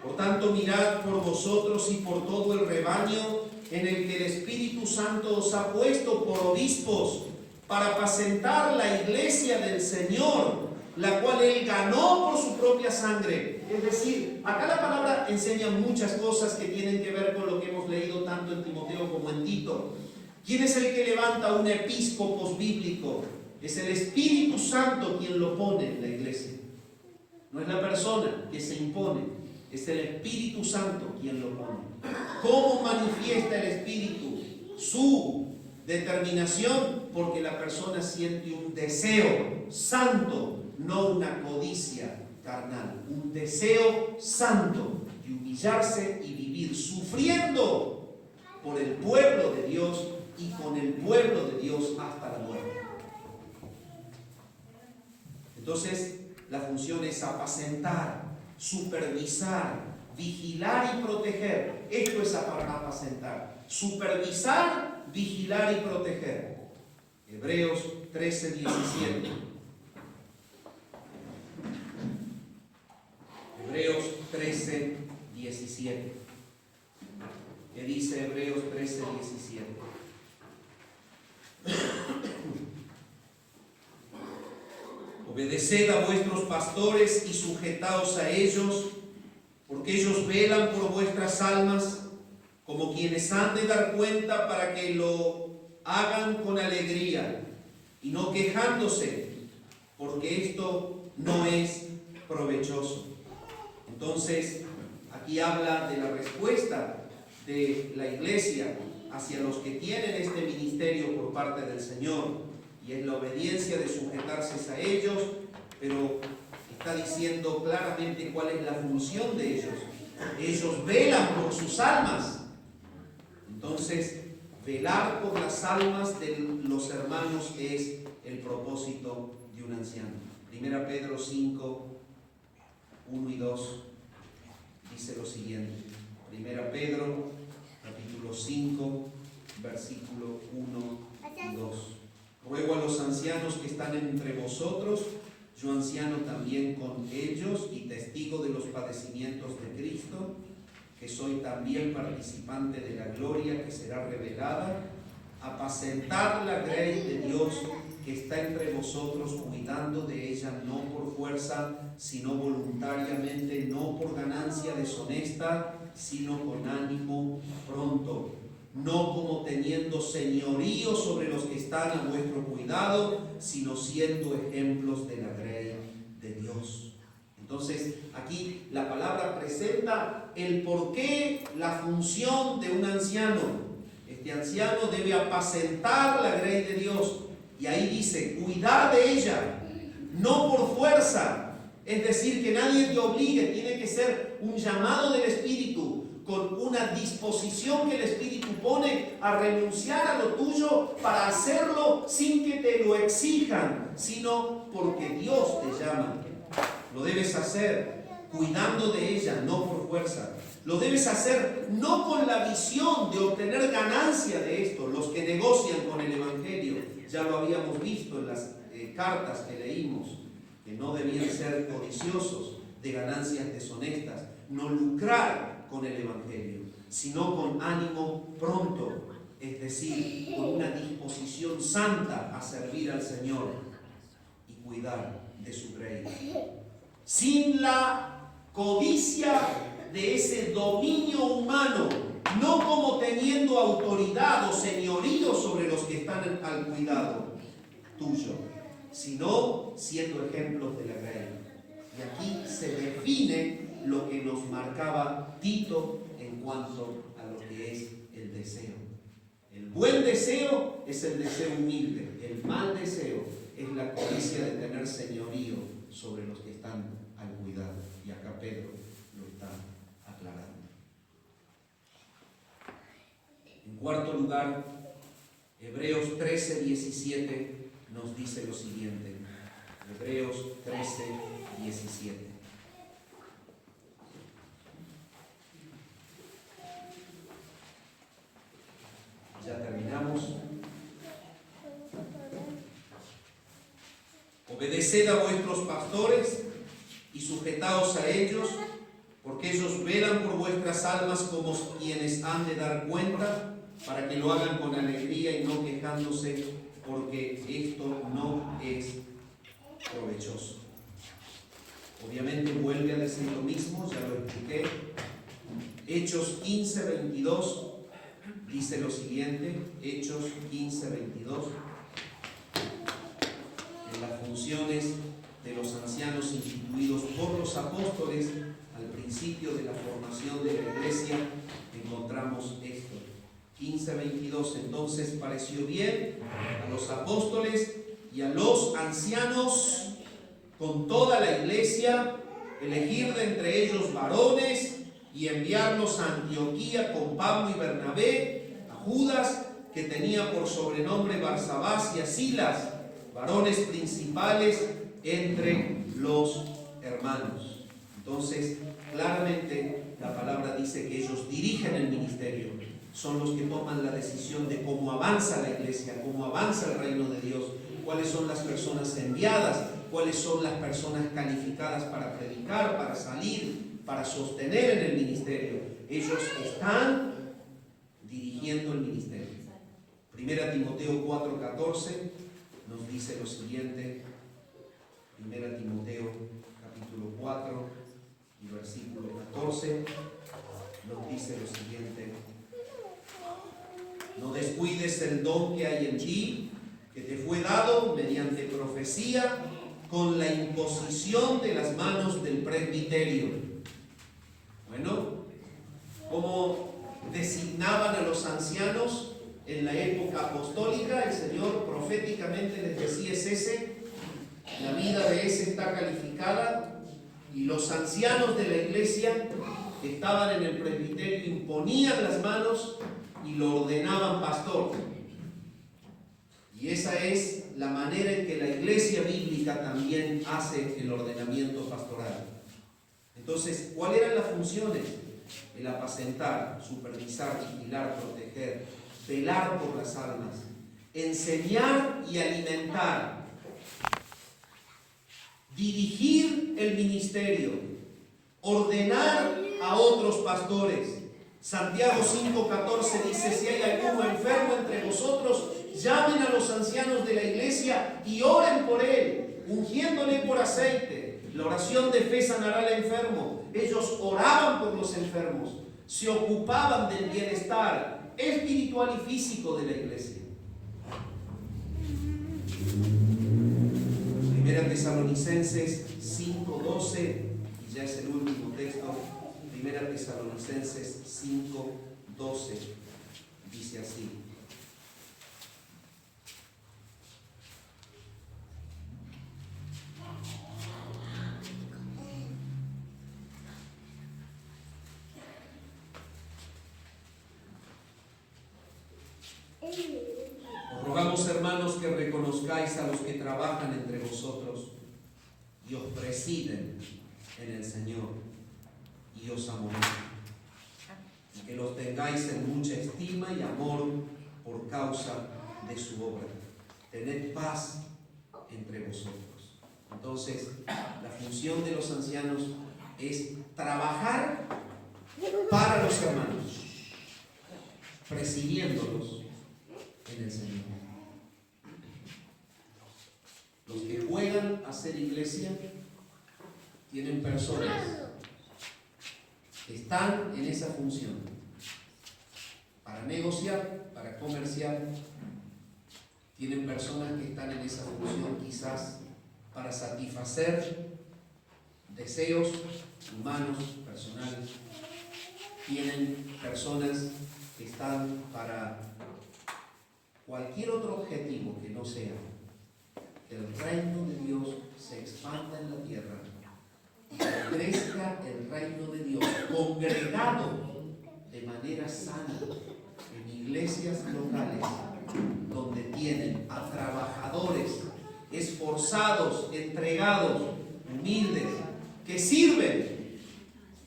Por tanto, mirad por vosotros y por todo el rebaño en el que el Espíritu Santo os ha puesto por obispos para apacentar la iglesia del Señor, la cual Él ganó por su propia sangre. Es decir, acá la palabra enseña muchas cosas que tienen que ver con lo que hemos leído tanto en Timoteo como en Tito. ¿Quién es el que levanta un episcopos bíblico? Es el Espíritu Santo quien lo pone en la iglesia. No es la persona que se impone, es el Espíritu Santo quien lo pone. ¿Cómo manifiesta el Espíritu su determinación? Porque la persona siente un deseo santo, no una codicia carnal. Un deseo santo de humillarse y vivir sufriendo por el pueblo de Dios y con el pueblo de Dios hasta la muerte. Entonces, la función es apacentar, supervisar, vigilar y proteger. Esto es apacentar. Supervisar, vigilar y proteger. Hebreos 13:17. Hebreos 13:17. ¿Qué dice Hebreos 13:17? Obedeced a vuestros pastores y sujetaos a ellos, porque ellos velan por vuestras almas, como quienes han de dar cuenta, para que lo hagan con alegría y no quejándose, porque esto no es provechoso. Entonces, aquí habla de la respuesta de la iglesia hacia los que tienen este ministerio por parte del Señor, y es la obediencia de sujetarse a ellos, pero está diciendo claramente cuál es la función de ellos. Ellos velan por sus almas. Entonces, velar por las almas de los hermanos es el propósito de un anciano. 1 Pedro 5, 1 y 2 dice lo siguiente. 1 Pedro, capítulo 5, versículo 1 y 2. Ruego a los ancianos que están entre vosotros, yo anciano también con ellos y testigo de los padecimientos de Cristo, que soy también participante de la gloria que será revelada, apacentad la grey de Dios que está entre vosotros, cuidando de ella no por fuerza, sino voluntariamente, no por ganancia deshonesta, sino con ánimo pronto, no como teniendo señorío sobre los que están a vuestro cuidado, sino siendo ejemplos de la grey de Dios. Entonces, aquí la palabra presenta el porqué, la función de un anciano. Este anciano debe apacentar la grey de Dios. Y ahí dice, cuidar de ella, no por fuerza. Es decir, que nadie te obligue, tiene que ser un llamado del Espíritu, con una disposición que el Espíritu pone a renunciar a lo tuyo para hacerlo sin que te lo exijan, sino porque Dios te llama. Lo debes hacer cuidando de ella, no por fuerza. Lo debes hacer no con la visión de obtener ganancia de esto. Los que negocian con el Evangelio, ya lo habíamos visto en las cartas que leímos, que no debían ser codiciosos de ganancias deshonestas, no lucrar con el Evangelio, sino con ánimo pronto, es decir, con una disposición santa a servir al Señor y cuidar de su reino. Sin la codicia de ese dominio humano, no como teniendo autoridad o señorío sobre los que están al cuidado tuyo, sino siendo ejemplos de la gracia. Y aquí se define lo que nos marcaba Tito en cuanto a lo que es el deseo. El buen deseo es el deseo humilde, el mal deseo es la codicia de tener señorío sobre los que están al cuidado. Y acá Pedro lo está aclarando. En cuarto lugar, Hebreos 13:17 nos dice lo siguiente. Hebreos 13:17. Ya terminamos. Obedeced a vuestros pastores y sujetaos a ellos, porque ellos velan por vuestras almas como quienes han de dar cuenta, para que lo hagan con alegría y no quejándose, porque esto no es provechoso. Obviamente vuelve a decir lo mismo, ya lo expliqué. Hechos 15:22 dice lo siguiente, Hechos 15:22. En las funciones de los ancianos instituidos por los apóstoles al principio de la formación de la iglesia encontramos esto. 15:22. Entonces pareció bien a los apóstoles y a los ancianos con toda la iglesia elegir de entre ellos varones y enviarlos a Antioquía con Pablo y Bernabé, a Judas, que tenía por sobrenombre Barsabás, y a Silas, varones principales entre los hermanos. Entonces, claramente la palabra dice que ellos dirigen el ministerio, son los que toman la decisión de cómo avanza la iglesia, cómo avanza el reino de Dios, cuáles son las personas enviadas, cuáles son las personas calificadas para predicar, para salir, para sostener en el ministerio. Ellos están dirigiendo el ministerio. Primera Timoteo 4:14 nos dice lo siguiente. Primera Timoteo capítulo 4 y versículo 14 nos dice lo siguiente: no descuides el don que hay en ti, que te fue dado mediante profecía, con la imposición de las manos del presbiterio. Bueno, como designaban a los ancianos en la época apostólica, el Señor proféticamente les decía: es ese, la vida de ese está calificada, y los ancianos de la iglesia que estaban en el presbiterio imponían las manos y lo ordenaban pastor. Y esa es la manera en que la iglesia bíblica también hace el ordenamiento pastoral. Entonces, ¿cuáles eran las funciones? El apacentar, supervisar, vigilar, proteger, velar por las almas, enseñar y alimentar, dirigir el ministerio, ordenar a otros pastores. Santiago 5:14 dice: si hay alguno enfermo entre vosotros, llamen a los ancianos de la iglesia y oren por él, ungiéndole por aceite. La oración de fe sanará al enfermo. Ellos oraban por los enfermos, se ocupaban del bienestar espiritual y físico de la iglesia. Primera Tesalonicenses 5:12, y ya es el último texto. Primera Tesalonicenses 5:12 dice así: os rogamos, hermanos, que reconozcáis a los que trabajan entre vosotros y os presiden, en el Señor y os amonesto, y que los tengáis en mucha estima y amor por causa de su obra. Tened paz entre vosotros. Entonces, la función de los ancianos es trabajar para los hermanos, presidiéndolos en el Señor. Los que juegan a ser iglesia tienen personas que están en esa función para negociar, para comerciar. Tienen personas que están en esa función quizás para satisfacer deseos humanos, personales. Tienen personas que están para cualquier otro objetivo que no sea que el reino de Dios se expanda en la tierra y que crezca el reino de Dios congregado de manera sana en iglesias locales donde tienen a trabajadores esforzados, entregados, humildes, que sirven,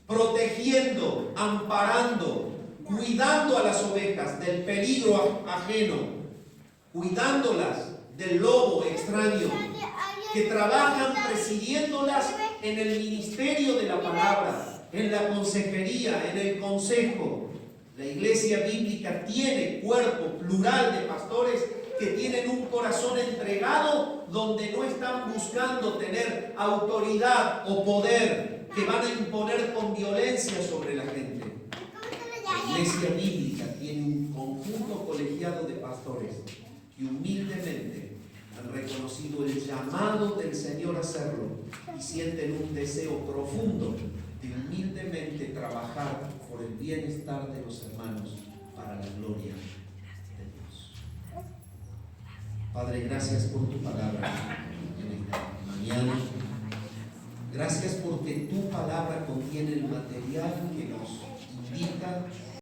protegiendo, amparando, cuidando a las ovejas del peligro ajeno, cuidándolas del lobo extraño, que trabajan presidiéndolas en el ministerio de la palabra, en la consejería, en el consejo. La iglesia bíblica tiene cuerpo plural de pastores que tienen un corazón entregado, donde no están buscando tener autoridad o poder que van a imponer con violencia sobre la gente. La iglesia bíblica tiene un conjunto colegiado de pastores que humildemente han reconocido el llamado del Señor a hacerlo y sienten un deseo profundo de humildemente trabajar por el bienestar de los hermanos para la gloria de Dios. Padre, gracias por tu palabra en esta mañana. Gracias porque tu palabra contiene el material que nos indica